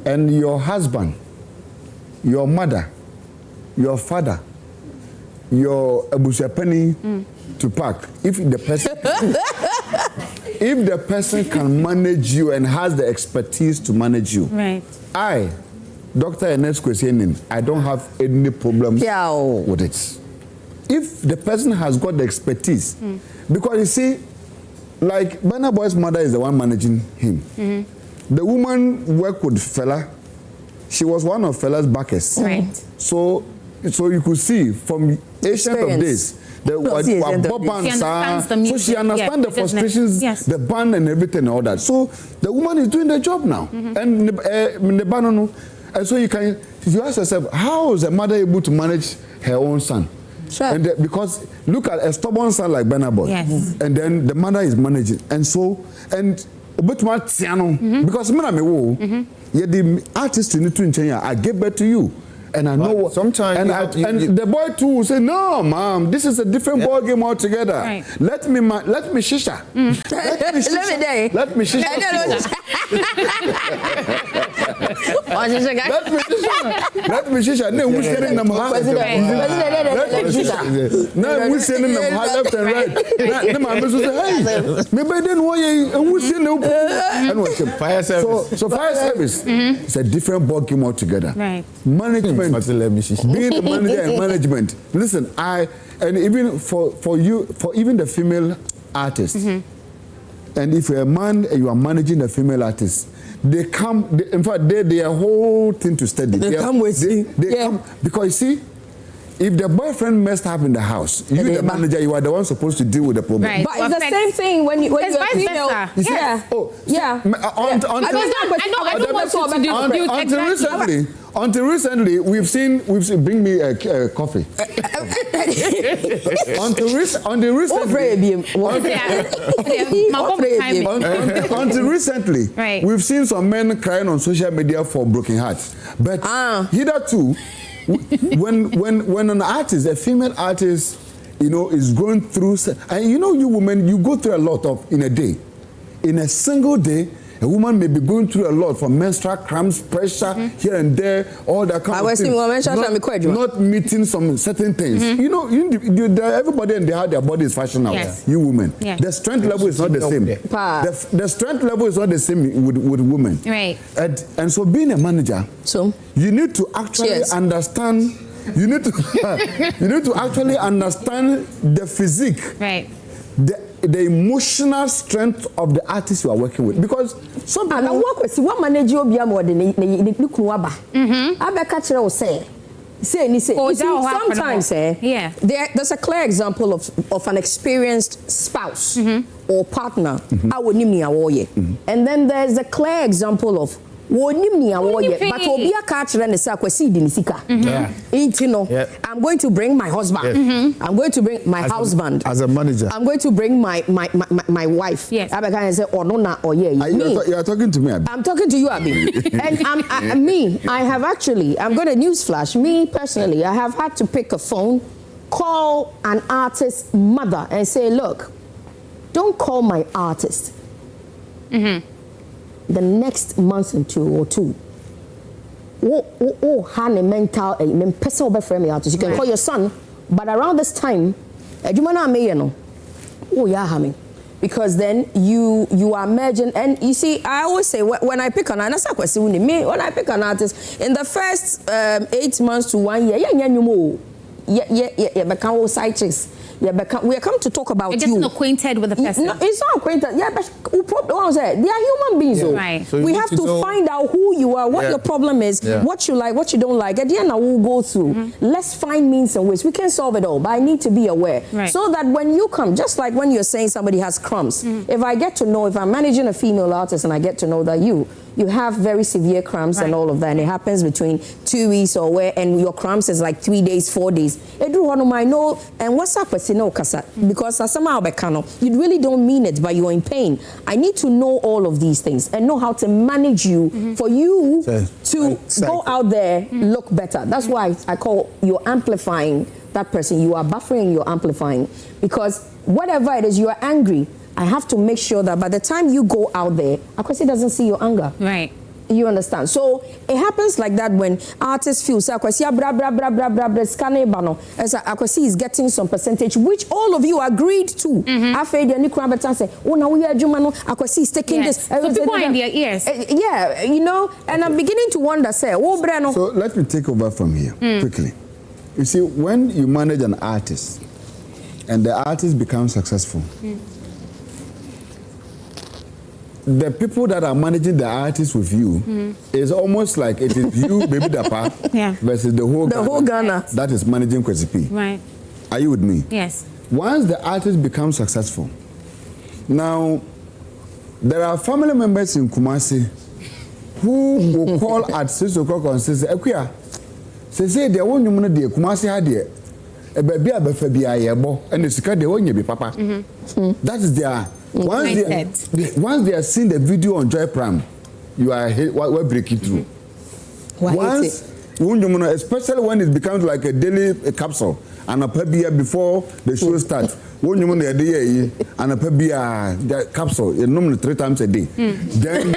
and your husband, your mother, your father, your abusapani to park, if the person can manage you and has the expertise to manage you, I, Dr. Ernest Kwesi Annin, I don't have any problem with it. If the person has got the expertise, because you see, like Burna Boy's mother is the one managing him. The woman worked with Fela. She was one of Fela's backers. So you could see from ancient of days. So she understands the frustrations, the band and everything and all that. So the woman is doing the job now. And so you ask yourself, how is a mother able to manage her own son? Sure. And because look at a stubborn son like Burna Boy. Yes. And then the mother is managing. And so, and because yeah, the artist in Kenya, I gave birth to you. And I know what sometimes and the boy too will say, no, mom, this is a different ball game altogether. Right. Let me shisha. Let me shisha. Let me shisha. No, who's sending them hard? No, who's sending them hard left and right? No, my mother say, hey, maybe I didn't want you. Who's sending them? Fire service. So fire service. It's a different ball game altogether. Right. Management. Being a manager and management. Listen, and even for even the female artist, and if you're a man and you are managing a female artist, they come. In fact, they are whole thing to study. They come with you. They come because you see, if the boyfriend messed up in the house, you the manager, you are the one supposed to deal with the problem. Right. But it's the same thing when you're a female. You see, Yeah. Until recently, we've seen bring me a coffee. Until recently, right. We've seen some men crying on social media for broken hearts. But hitherto, when an artist, a female artist, is going through, and you women, you go through a lot in a day. In a single day, a woman may be going through a lot from menstrual cramps, pressure here and there, all that kind of things. Not meeting some certain things. Everybody and they have their body is fashioned out. Yes. You women, Yeah. the strength level is not the same. The strength level is not the same with women. Right. And so, being a manager, you need to actually understand. You need to actually understand the physique. Right. The emotional strength of the artist you are working with, because some people. And I work with one manager more than sometimes there's a clear example of an experienced spouse or partner. And then there's a clear example of but Obia catch and say Kwesi di nisika. I'm going to bring my husband. I'm going to bring my husband as a manager. I'm going to bring my wife. Yes. I can say you are talking to me, Abi. I'm talking to you, Abi. And I'm going to newsflash. Me personally, I have had to pick a phone, call an artist's mother and say, look, don't call my artist. The next month or two. Have a mental person me artist. You can call your son, but around this time, because then you are merging. And you see, I always say when I pick an artist, when I pick an artist in the first 8 months to 1 year, become side chicks. We are come to talk about You're just acquainted with the person. No, it's not acquainted. Yeah, but they are human beings. Right. So we have to find out who you are, what your problem is, what you like, what you don't like. At the end, I will go through. Let's find means and ways. We can solve it all, but I need to be aware. Right. So that when you come, just like when you're saying somebody has crumbs, if I get to know, if I'm managing a female artist and I get to know that you have very severe cramps and all of that, and it happens between 2 weeks and your cramps is like 3 days, 4 days. I know, and what's up with because you really don't mean it, but you're in pain. I need to know all of these things and know how to manage you for you to go out there, look better. That's why I call you're amplifying that person. You are buffering, you're amplifying, because whatever it is, you are angry. I have to make sure that by the time you go out there, Akwesi doesn't see your anger. Right. You understand? So it happens like that when artists feel Akwesi Akwesi is getting some percentage, which all of you agreed to. Akwesi is taking this. So people are in their ears. And I'm beginning to wonder, So let me take over from here quickly. You see, when you manage an artist and the artist becomes successful, the people that are managing the artist with you is almost like it is you, Babiee Dappah, versus the whole Ghana that is managing Kwesi P. Right. Are you with me? Yes. Once the artist becomes successful, now there are family members in Kumasi who will call at 6 o'clock and say, "Ekuya, say they won't you money the Kumasi had there. baby abefa bia yebo and the sika de wonye bi papa. That is their once they are seeing the video on Joy Prime, you are we're breaking through. Once especially when it becomes like a daily capsule and a pebia before the show starts. When you want a day and a pebia capsule, you normally 3 times a day. Then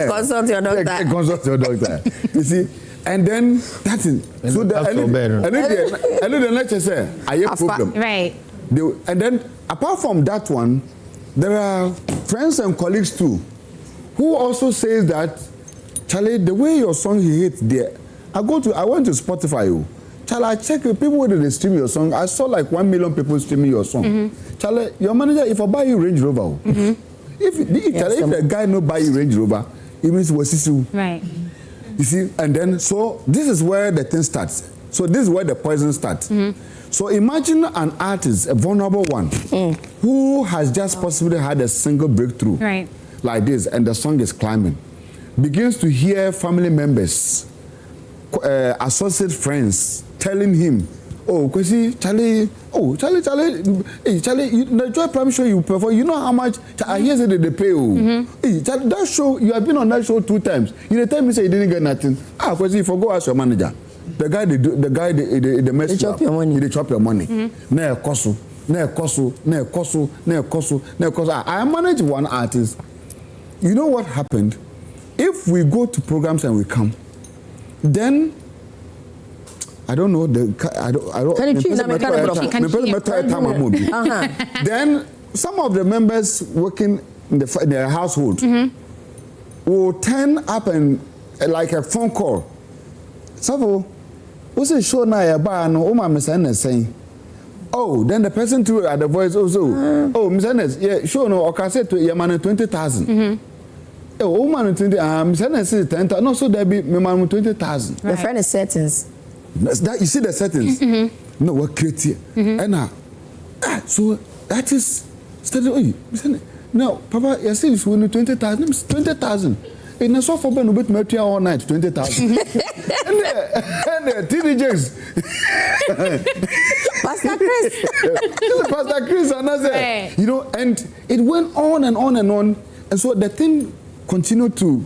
consult your doctor. Consult your doctor. You see, and then that's it. So the and then the lecture say, I have problem. Right. And then apart from that one, there are friends and colleagues too, who also says that, Charlie, the way your song hits there, I went to Spotify. Charlie, I check people when they stream your song. I saw like 1 million people streaming your song. Charlie, your manager, if I buy you Range Rover, if the guy no buy you Range Rover, it means was right. You see, and then so this is where the thing starts. So this is where the poison starts. So imagine an artist, a vulnerable one, who has just possibly had a single breakthrough, right, like this, and the song is climbing. Begins to hear family members, associate friends telling him, "Oh, Kwesi, Charlie, hey, Charlie, the Joy Prime show you perform, you know how much I hear that they pay you. Hey, Charlie, that show, you have been on that show 2 times. You tell me say you didn't get nothing. Ah, Kwesi, you forgo ask your manager. The guy, they mess you up. Your money. They chop your money. Ne kosu. I manage one artist. You know what happened? If we go to programs and we come, then I don't know. Can you choose Then some of the members working in their household will turn up and like a phone call. So, what's the show now? No, Miss Ernest saying, oh, then the person threw at the voice also. Oh, Miss Ernest, yeah, sure, no, or can say to your man 20,000. Oh, man 20. Miss Ernest is 10,000. No, so there be my man 20,000. My friend is settings. That you see the settings. No, what create and now, so that is started. No, Papa, you see, it's 20,000. 20,000. In a soft open bit material all night, 20,000. And the teenagers. Pastor Chris. Pastor Chris, another. You know, and it went on and on and on. And so the thing continued to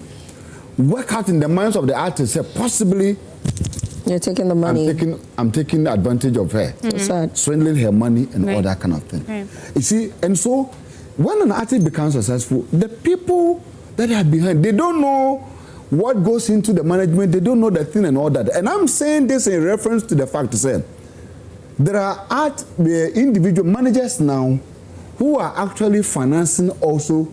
work out in the minds of the artists. Possibly, you're taking the money. I'm taking advantage of her. So sad. Swindling her money and all that kind of thing. You see, and so when an artist becomes successful, the people that are behind, they don't know what goes into the management, they don't know the thing and all that. And I'm saying this in reference to the fact that there are individual managers now who are actually financing also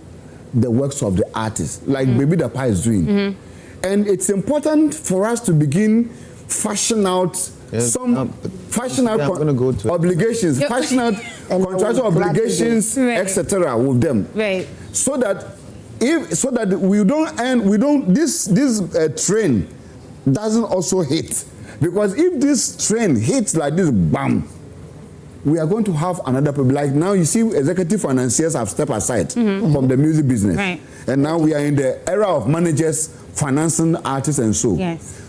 the works of the artists, like Babiee Dappah is doing. And it's important for us to begin fashion out obligations, fashion out contractual obligations, etc. with them. Right. So that this train doesn't also hit, because if this train hits like this, bam, we are going to have another problem. Like now, you see, executive financiers have stepped aside from the music business, and now we are in the era of managers financing artists and so.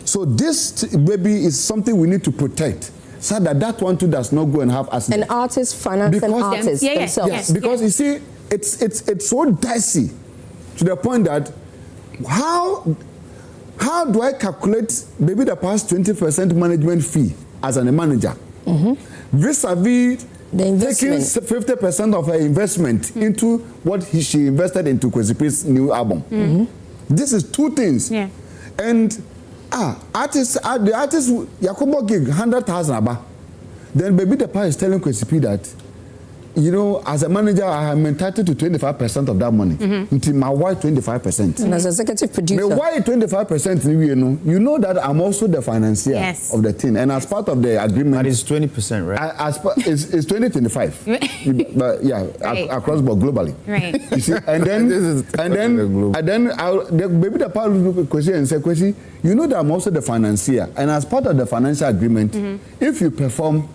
So this baby is something we need to protect, so that one too does not go and have us. An artist financing artists themselves. Yes, because you see, it's so dicey. To the point that how do I calculate Babiee Dappah's 20% management fee as a manager vis-a-vis taking 50% of her investment into what she invested into Kwesi P's new album? This is 2 things. And the artist Yakobo gig 100,000 aba. Then Babiee Dappah is telling Kwesi P that, you know, as a manager, I am entitled to 25% of that money. Until my wife 25%. And as executive producer, my wife 25%. You know that I'm also the financier of the thing, and as part of the agreement, that is 20%, right? It's 20-25, but yeah, across board globally. Right. You see, and then the Babiee Dappah looked at Kwesi and said, Kwesi, you know that I'm also the financier, and as part of the financial agreement, if you perform,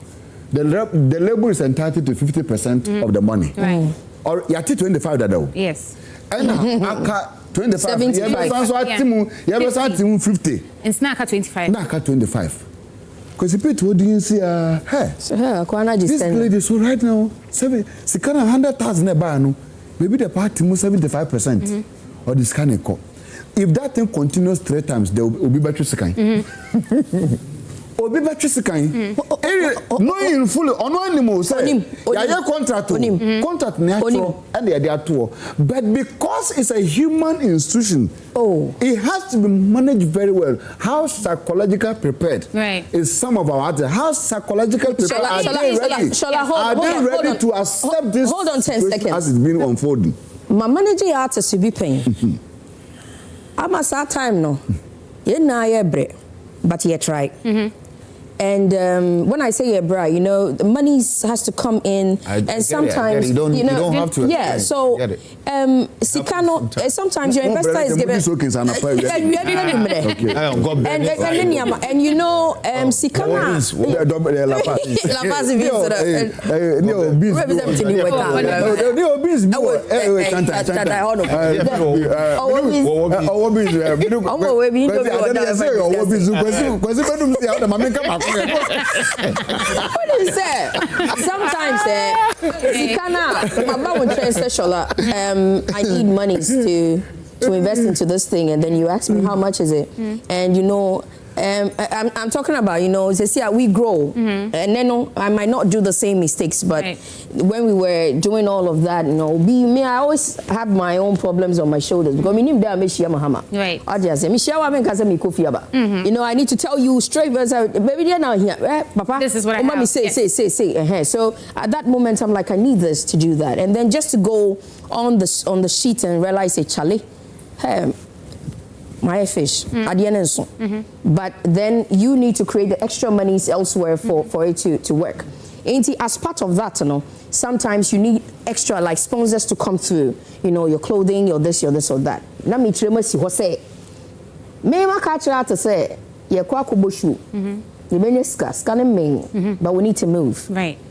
the label is entitled to 50% of the money. Right. Or you 25 that though. Yes. And aka 25. 75. 50. And snack at 25. Naka 25. Because the people didn't see hey. So Kwana just This lady, so right now, she can 100,000 no. Maybe the party move 75% or this kind of call. If that thing continues 3 times, there will be battery second. Obi battery second. No in full on anymore say. Yeah, contract contract natural and they are two. But because it's a human institution, it has to be managed very well. How psychological prepared is some of our artists. How psychological prepared are they ready to accept this? Hold on 10 seconds. As it's been unfolding. My manager artist to be paying. I'm a sad time no. You know you're brave, but you try. And when I say bra, you know, the money has to come in, and sometimes you don't have to. Yeah, so sometimes your investor is given. And you know, Sikana. What is that? Sometimes, I need money to invest into this thing, and then you ask me how much is it, and you know. I'm talking about, you know, we grow, and then I might not do the same mistakes, but when we were doing all of that, you know, I always have my own problems on my shoulders because you know, I need to tell you straight, baby, they're not here, Papa. This is what I have. Say. So at that moment, I'm like, I need this to do that, and then just to go on the sheet and realize, Charlie, my fish at the end but then you need to create the extra monies elsewhere for it to work. As part of that, you know, sometimes you need extra like sponsors to come through, you know, your clothing, your this or that. Now me tremor see what say me ma catch out to say ye kwa kuboshu the meniscus can mean but we need to move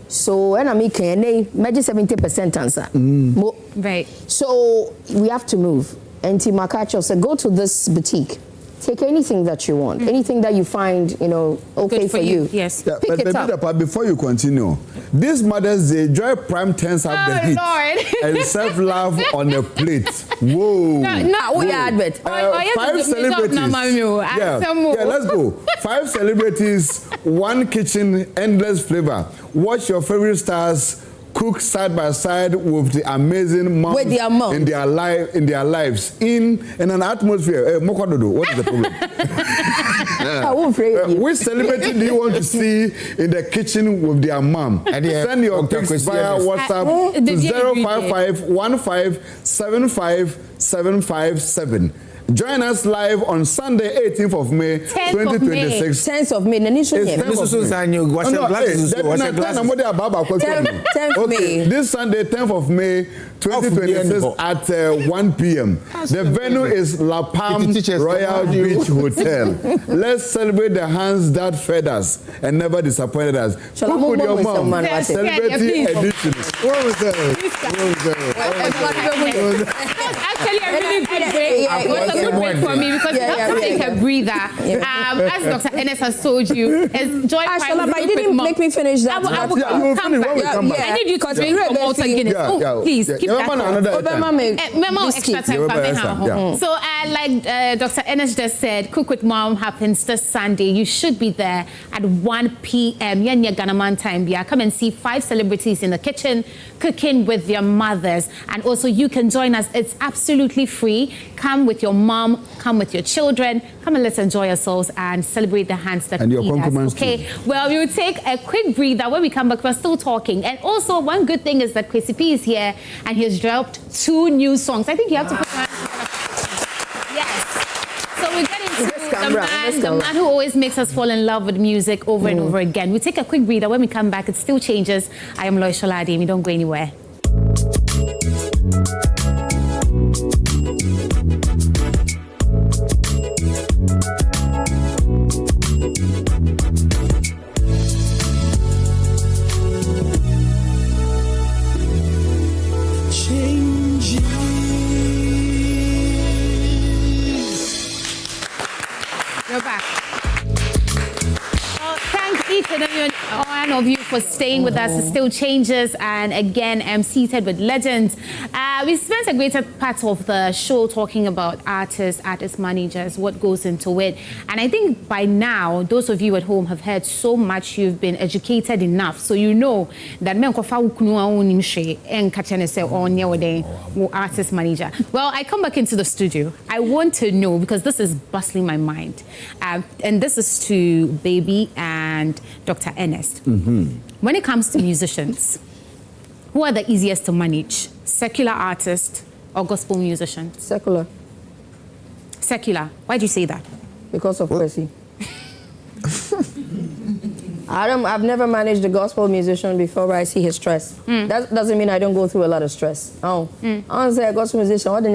so and I make maybe 70% answer so we have to move. And Timakacho said, go to this boutique. Take anything that you want, anything that you find, you know, okay for you. Yes. Yeah, but Babiee Dappah, before you continue, this Mother's Day, Joy Prime turns up the heat and serve love on a plate. Whoa. We advert. 5 celebrities. Let's go. 5 celebrities, 1 kitchen, endless flavor. Watch your favorite stars cook side by side with the amazing moms in their lives in an atmosphere. Mokododo, what is the problem? Which celebrity do you want to see in the kitchen with their mom? Send your pics via WhatsApp to 055-15-75-757. Join us live on Sunday, 18th of May, 2026. 10th of May. This Sunday, 10th of May, 2026 at 1 p.m. The venue is La Palm Royal Beach Hotel. Let's celebrate the hands that fed us and never disappointed us. Cook with your mom. Celebrity edition. What was that? Actually, a really good break. It was a good break for me because you have to take a breather. As Dr. Ernest has told you, it's Joy Prime. But you didn't make me finish that. I will come back. I need you to drink from Malta Guinness. Please, keep that. Extra time. So, like Dr. Ernest just said, Cook with Mom happens this Sunday. You should be there at 1 p.m. Ghanaman time. Come and see 5 celebrities in the kitchen cooking with their mothers. And also, you can join us. It's absolutely free. Come with your mom, come with your children. Come and let's enjoy ourselves and celebrate the hands that feed us. Okay. Well, we will take a quick breather. When we come back, we're still talking. And also, one good thing is that Kwesi P is here and he has dropped 2 new songs. I think you have to put my hands together. Yes. So we get into the man who always makes us fall in love with music over and over again. We take a quick breather. When we come back, it still changes. I am Loisha Ladimi. Don't go anywhere. You're back. Well, thank for staying with us. It still changes, and again, I'm seated with legends. We spent a greater part of the show talking about artists, artist managers, what goes into it. And I think by now, those of you at home have heard so much, you've been educated enough, so you know that artist manager. Well, I come back into the studio. I want to know, because this is bustling my mind, and this is to Babiee and Dr. Ernest. When it comes to musicians, who are the easiest to manage? Secular artists or gospel musicians? Secular. Secular. Why do you say that? Because of Kwesi. I've never managed a gospel musician before, but I see his stress. That doesn't mean I don't go through a lot of stress. I don't say a gospel musician. What the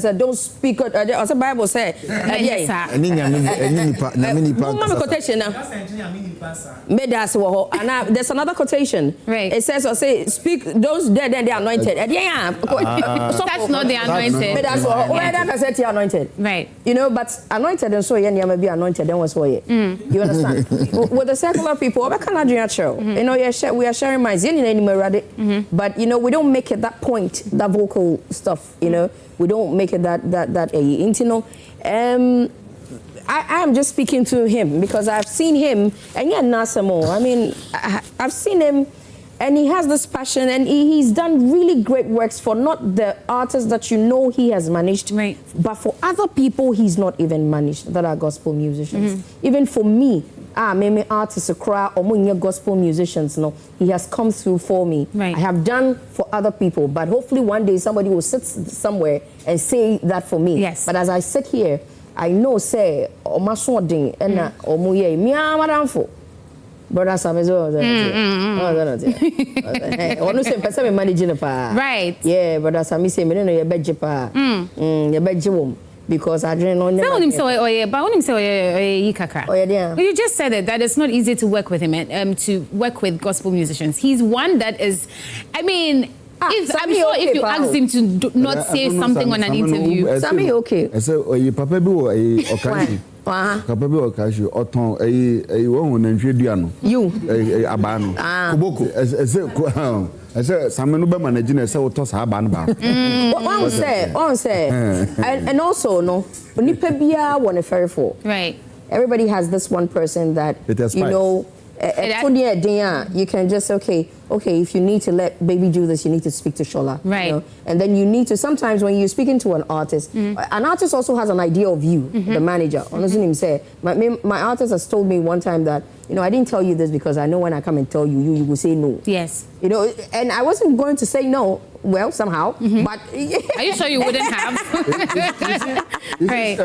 said, don't speak. As the Bible said. There's another quotation. Right. It says, or say, speak those dead and they are anointed. That's not the anointed. Anointed. Right. You know, but anointed and so may be anointed. Then what's you understand? With the secular people, you know, we are sharing minds, but you know, we don't make it that point, that vocal stuff. You know, we don't make it that you know. I am just speaking to him because I've seen him, and yeah, Nasamo. I mean, I've seen him, and he has this passion, and he's done really great works for not the artists that you know he has managed, right, but for other people he's not even managed that are gospel musicians. Even for me, maybe artists cry or gospel musicians, no, he has come through for me. Right. I have done for other people, but hopefully one day somebody will sit somewhere and say that for me. Yes. But as I sit here, I know say omasodin and omuye mi amaranfo. Brother Sam is all managing pa. Right. Yeah, brother Sam say me no ye beje pa. Ye beje wom. Because I didn't know. You just said it, that it's not easy to work with him, to work with gospel musicians. He's one that is, I mean, I'm sure if you asked him to not say something on an interview. Sammy okay. I said, Papa be okashi. Papa be okashi. Oton won nantwe You. Abano. Kuboko. I said, Sammy no be managing. I said, "Otos abano ba." On say, and also no, nipa bia won a ferry for. Right. Everybody has this one person that you know. You can just okay, if you need to let Babiee do this, you need to speak to Shola. Right. You know? And then you need to, sometimes when you're speaking to an artist also has an idea of you, the manager. Honestly, him say, my artist has told me one time that, you know, I didn't tell you this because I know when I come and tell you, you will say no. Yes. You know, and I wasn't going to say no, well, somehow, but... Are you sure you wouldn't have? Right.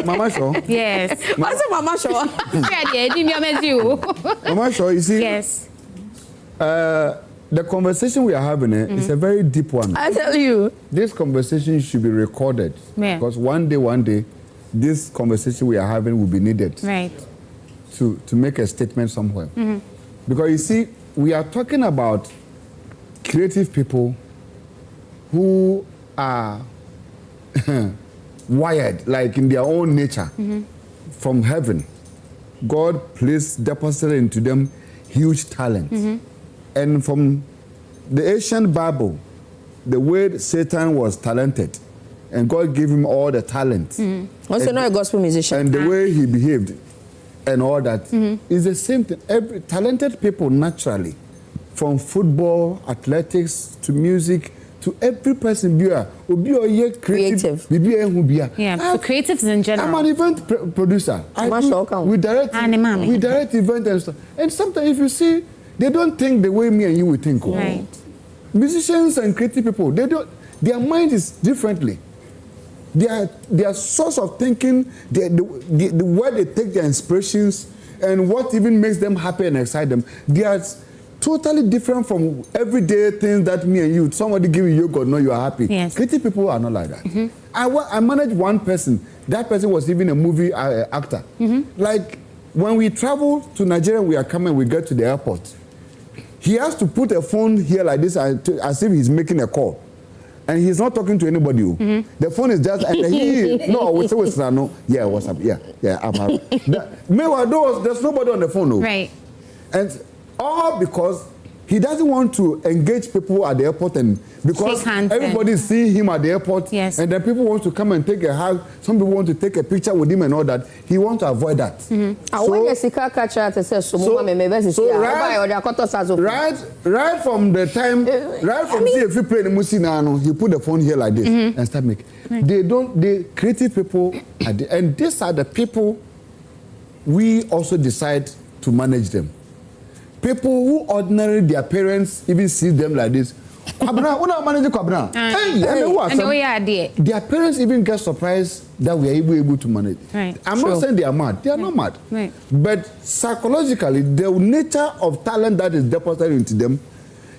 Mama Shaw. Yes. What's it, Mama Shaw? Mama Shaw, you see? Yes. The conversation we are having is a very deep one. I tell you. This conversation should be recorded. Yeah. Because one day, this conversation we are having will be needed. Right. To make a statement somewhere. Because you see, we are talking about creative people who are wired, like in their own nature, from heaven. God placed, deposited into them huge talent. And from the ancient Bible, the word Satan was talented, and God gave him all the talent. Also not a gospel musician. And the way he behaved and all that is the same thing. Every talented people naturally, from football, athletics, to music, to every person, creative. Yeah, for creatives in general. I'm an event producer. We direct events and stuff. And sometimes if you see, they don't think the way me and you would think. Right. Musicians and creative people, their mind is differently. Their source of thinking, the way they take their inspirations, and what even makes them happy and excite them, they are totally different from everyday things that me and you, somebody give you yogurt, no, you are happy. Yes. Creative people are not like that. I managed one person. That person was even a movie actor. Like, when we travel to Nigeria, we get to the airport. He has to put a phone here like this as if he's making a call. And he's not talking to anybody. The phone is just, and yeah, what's up? Yeah, I'm happy. Meanwhile, there's nobody on the phone. Right. And all because he doesn't want to engage people at the airport, and because everybody is seeing him at the airport, yes. and then people want to come and take a hug. Some people want to take a picture with him and all that. He wants to avoid that. Right from the time, if you play the music, he put the phone here like this and start making. They creative people, and these are the people we also decide to manage them. People who ordinarily their parents even see them like this. Their parents even get surprised that we are able to manage. Right. I'm not saying they are mad. They are not mad. Right. But psychologically, the nature of talent that is deposited into them,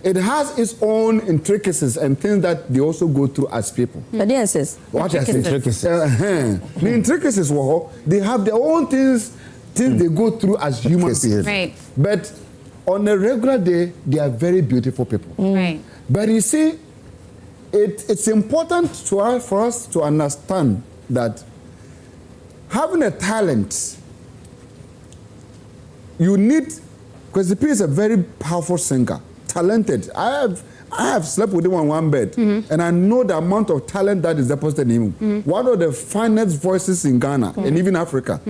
it has its own intricacies and things that they also go through as people. What I say? Intricacies. The intricacies, they have their own things they go through as human beings. Right. But on a regular day, they are very beautiful people. Right. But you see, it's important for us to understand that having a talent, you need, because Kwesi is a very powerful singer, talented. I have slept with him on one bed, and I know the amount of talent that is deposited in him. One of the finest voices in Ghana and even Africa.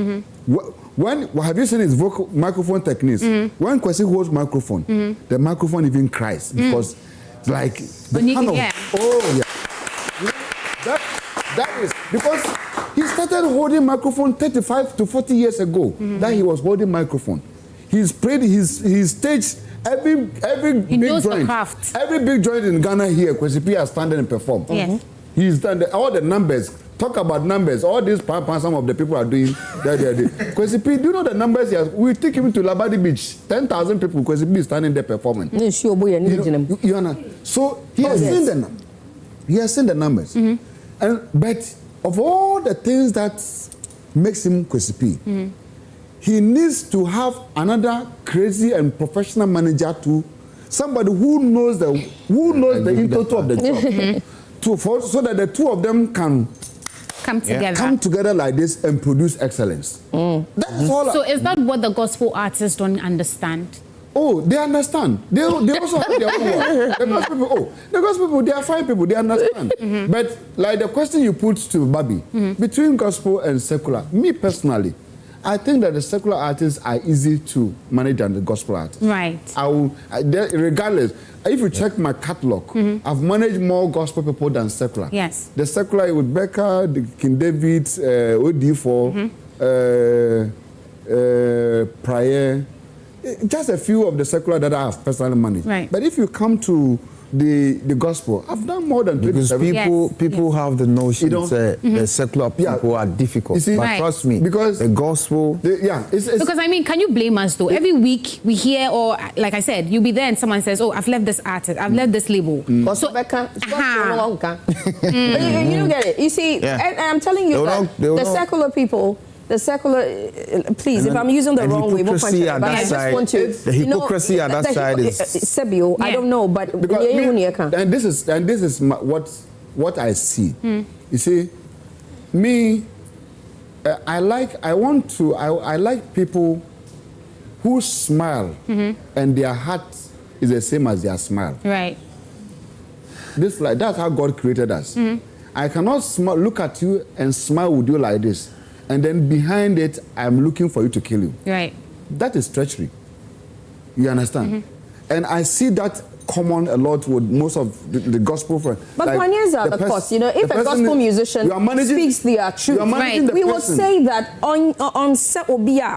When have you seen his vocal microphone techniques? When Kwesi holds microphone, the microphone even cries because, like, the kind of, that is because he started holding microphone 35 to 40 years ago. That he was holding microphone. He's played his stage every big joint. Every big joint in Ghana here, Kwesi has standing and performed. Yes. He's done all the numbers. Talk about numbers. All these some of the people are doing that. Kwesi, do you know the numbers? We take him to Labadi Beach. 10,000 people. Kwesi is standing there performing. You know, so he has seen the numbers. He has seen the numbers. But of all the things that makes him Kwesi, he needs to have another crazy and professional manager too. Somebody who knows the total of the job. So that the two of them can come together like this and produce excellence. That's all. So is that what the gospel artists don't understand? Oh, they understand. They also have their own work. The gospel people, they are fine people. They understand. But like the question you put to Babiee, between gospel and secular, me personally, I think that the secular artists are easy to manage than the gospel artists. Right. Regardless, if you check my catalog, I've managed more gospel people than secular. Yes. The secular with Becca, the King David, OD4, Prayer, just a few of the secular that I have personally managed. Right. But if you come to the gospel, I've done more than 27. Because people have the notion that the secular people are difficult. See, but trust me, because the gospel... because, I mean, can you blame us, though? Every week we hear, or like I said, you'll be there and someone says, oh, I've left this artist, I've left this label. You don't get it. You see, and I'm telling you the secular people... The secular, please, if I'm using the wrong way, but I just want to. The hypocrisy at that side is Sebio. I don't know, but and this is what I see. You see, me, I like people who smile and their heart is the same as their smile. Right. That's how God created us. I cannot look at you and smile with you like this. And then behind it, I'm looking for you to kill you. Right. That is treachery. You understand? And I see that common a lot with most of the gospel friends. But like the cost, you know, if a gospel musician speaks their truth, we would say that on set will be they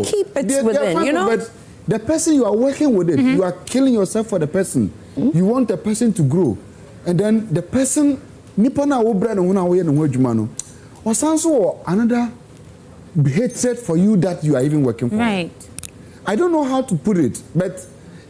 keep it within, you know. But the person you are working with, you are killing yourself for the person. You want the person to grow, and then the person. Another hatred for you that you are even working for. Right. I don't know how to put it, but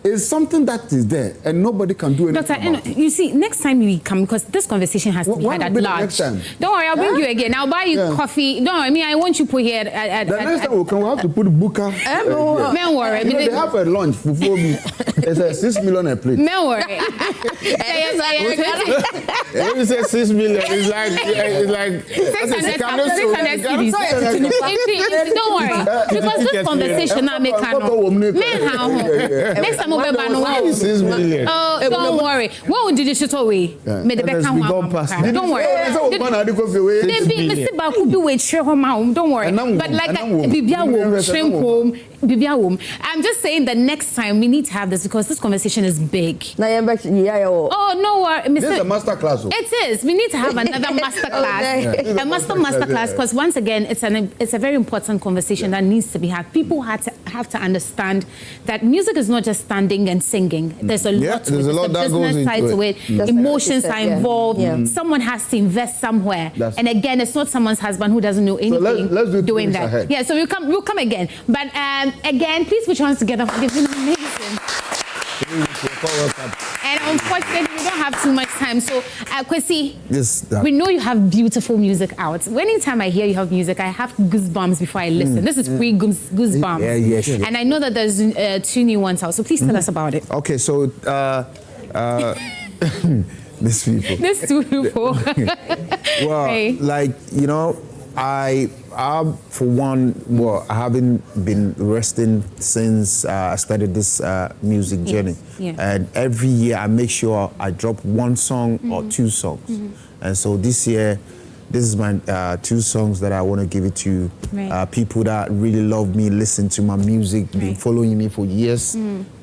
It's something that is there, and nobody can do anything about it. You see, next time we come, because this conversation has to be had at large. Next time? Don't worry, I'll bring you again. I'll buy you coffee. Don't worry, I want you put here at the next time we come, we have to put buka. Don't worry. They have a lunch before me. It's a 6 million a plate. Don't worry. When you say 6 million, it's like 600 Don't worry, because this conversation now make next time we'll be banning 6 million. Oh, don't worry. What would you shoot away? Don't worry. Don't worry. But like I'm just saying that next time we need to have this because this conversation is big. Oh, no worry. This is a master class. It is. We need to have another master class. A master class, because once again, it's a very important conversation that needs to be had. People have to understand that music is not just standing and singing. There's a lot to it. There's a business side to it. Emotions are involved. Someone has to invest somewhere. And again, it's not someone's husband who doesn't know anything let's do doing that. Ahead. Yeah, so we'll come again. But again, please put your hands together for giving amazing. And unfortunately, we don't have too much time. So, Kwesi, we know you have beautiful music out. Anytime I hear you have music, I have goosebumps before I listen. This is pre-goosebumps. Yeah. And I know that there's 2 new ones out. So please tell us about it. Okay, so these people. These 2 people. Well, hey. like, you know, I for one, I haven't been resting since I started this music journey. Yeah. And every year I make sure I drop 1 song or 2 songs. And so this year, this is my 2 songs that I want to give it to people that really love me, listen to my music, been following me for years.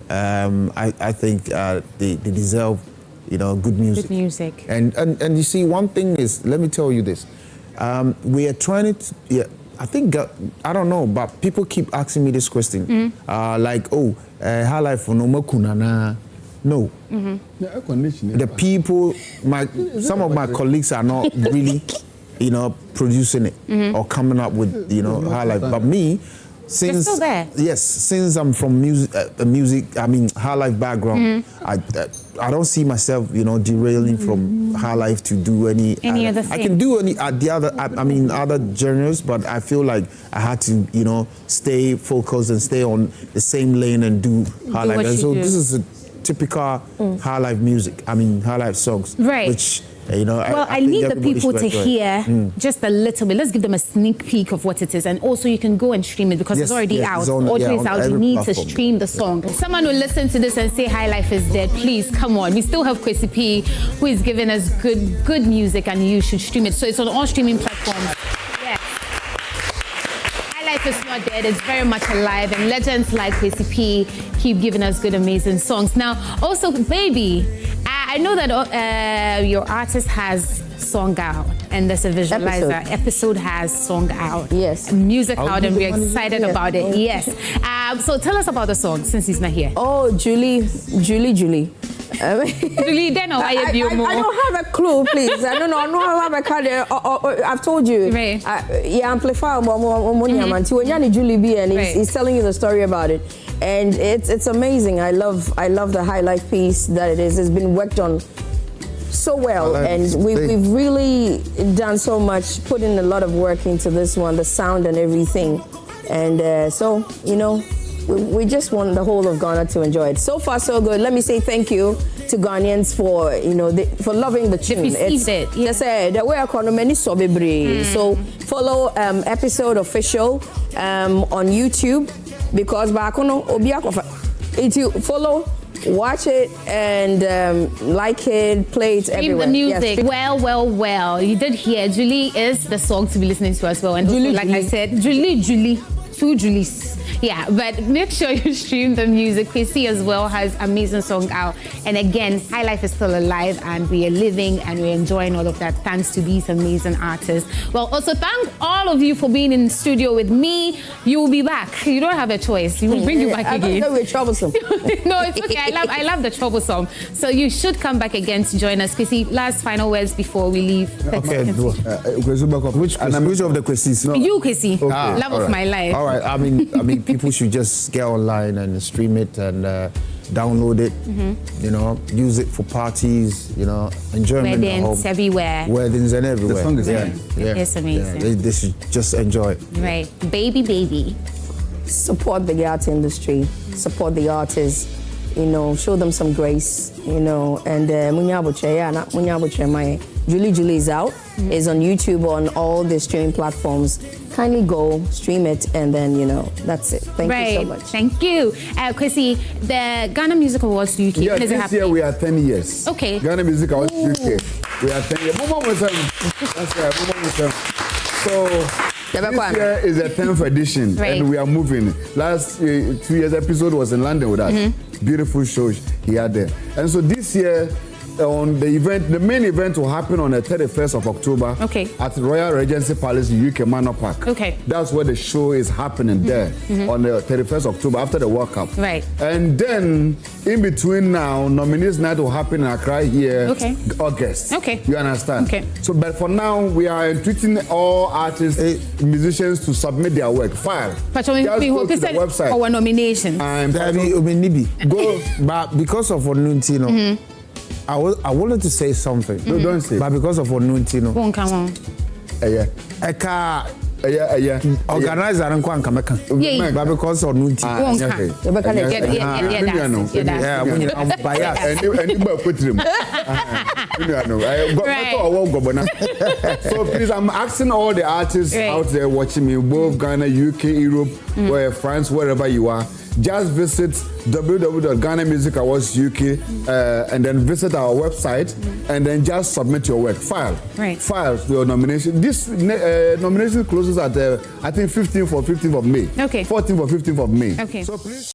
I think they deserve, you know, good music. Good music. And you see, one thing is, let me tell you this. We are trying to, I think, I don't know, but people keep asking me this question. Like, high life for no makunana. No. The people, some of my colleagues are not really, you know, producing it or coming up with, you know, high life. But me, since still there. Yes, since I'm from music, I mean, high life background, I don't see myself, you know, derailing from high life to do any other thing. I can do any other genres, but I feel like I had to, you know, stay focused and stay on the same lane and do high life. And so this is a typical high life music. I mean, high life songs, right? Which, you know, well, I need the people to hear just a little bit. Let's give them a sneak peek of what it is. And also you can go and stream it because it's already out. Audio is out. You need to stream the song. Someone will listen to this and say High Life is dead. Please, come on. We still have Kwesi P, who is giving us good music, and you should stream it. So it's on all streaming platforms. Yes. High Life is not dead. It's very much alive. And legends like Kwesi P keep giving us good, amazing songs. Now, also, Babiee, I know that your artist has song out, and there's a visualizer. Episode has song out. Yes. Music out, and we're excited about it. Yes. So tell us about the song since he's not here. Oh, Julie. Julie, then I don't have a clue, please. I don't have a card. I've told you. Right. Amplify Julie B, and he's telling you the story about it. And it's amazing. I love the high life piece that it is. It's been worked on so well, and we've really done so much, put in a lot of work into this one, the sound and everything. And so, you know, we just want the whole of Ghana to enjoy it. So far, so good. Let me say thank you to Ghanaians for, you know, for loving the tune. It's the way I call them, so follow Episode Official on YouTube, because if you follow, watch it, and like it, play it everywhere. The music. Yes. Well. You did hear Julie is the song to be listening to as well. And Julie, also, like I said, Julie, 2 Julies. Yeah, but make sure you stream the music. Kwesi as well has amazing song out. And again, High Life is still alive, and we are living and we're enjoying all of that thanks to these amazing artists. Well, also thank all of you for being in the studio with me. You will be back. You don't have a choice. We will bring you back again. I thought we're troublesome. No, it's okay. I love the troublesome. So you should come back again to join us. Kwesi, last final words before we leave. Okay. Which of the Kwesis? No. You, Kwesi. Love of my life. All right. I mean, people should just get online and stream it, and download it, you know, use it for parties, you know, enjoyment. Weddings everywhere. Weddings and everywhere. The song is It's amazing. Yeah, they should just enjoy it. Right. Baby. Support the art industry, support the artists, you know, show them some grace, you know, and Julie is out, is on YouTube, on all the streaming platforms. Kindly go, stream it, and then, you know, that's it. Thank you so much. Thank you. Kwesi, the Ghana Music Awards UK, Yeah, when is it this happening? year we are 10 years. Okay. Ghana Music Awards UK. We are 10 years. That's right, So, this year is the 10th edition, and we are moving. Last 2 years episode was in London with us. Beautiful show he had there. And so this year, on the event, the main event will happen on the 31st of October at Royal Regency Palace, UK Manor Park. Okay. That's where the show is happening there on the 31st of October after the World Cup. Right. And then in between now, nominees night will happen in Accra here, August. Okay. You understand? Okay. So, but for now, we are entreating all artists, musicians to submit their work. File. But just go to the website. Our nominations. But because of Onuntino, I wanted to say something. No, don't say. But because of Onuntino, organizer and Kameka. But because of Onuntino. So please, I'm asking all the artists out there watching me, both Ghana, UK, Europe, where France, wherever you are, just visit www.GhanaMusicAwardsUK and then visit our website and then just submit your work. File your nomination. This nomination closes at I think 15th or 15th of May. 14th or 15th of May. Okay. So please.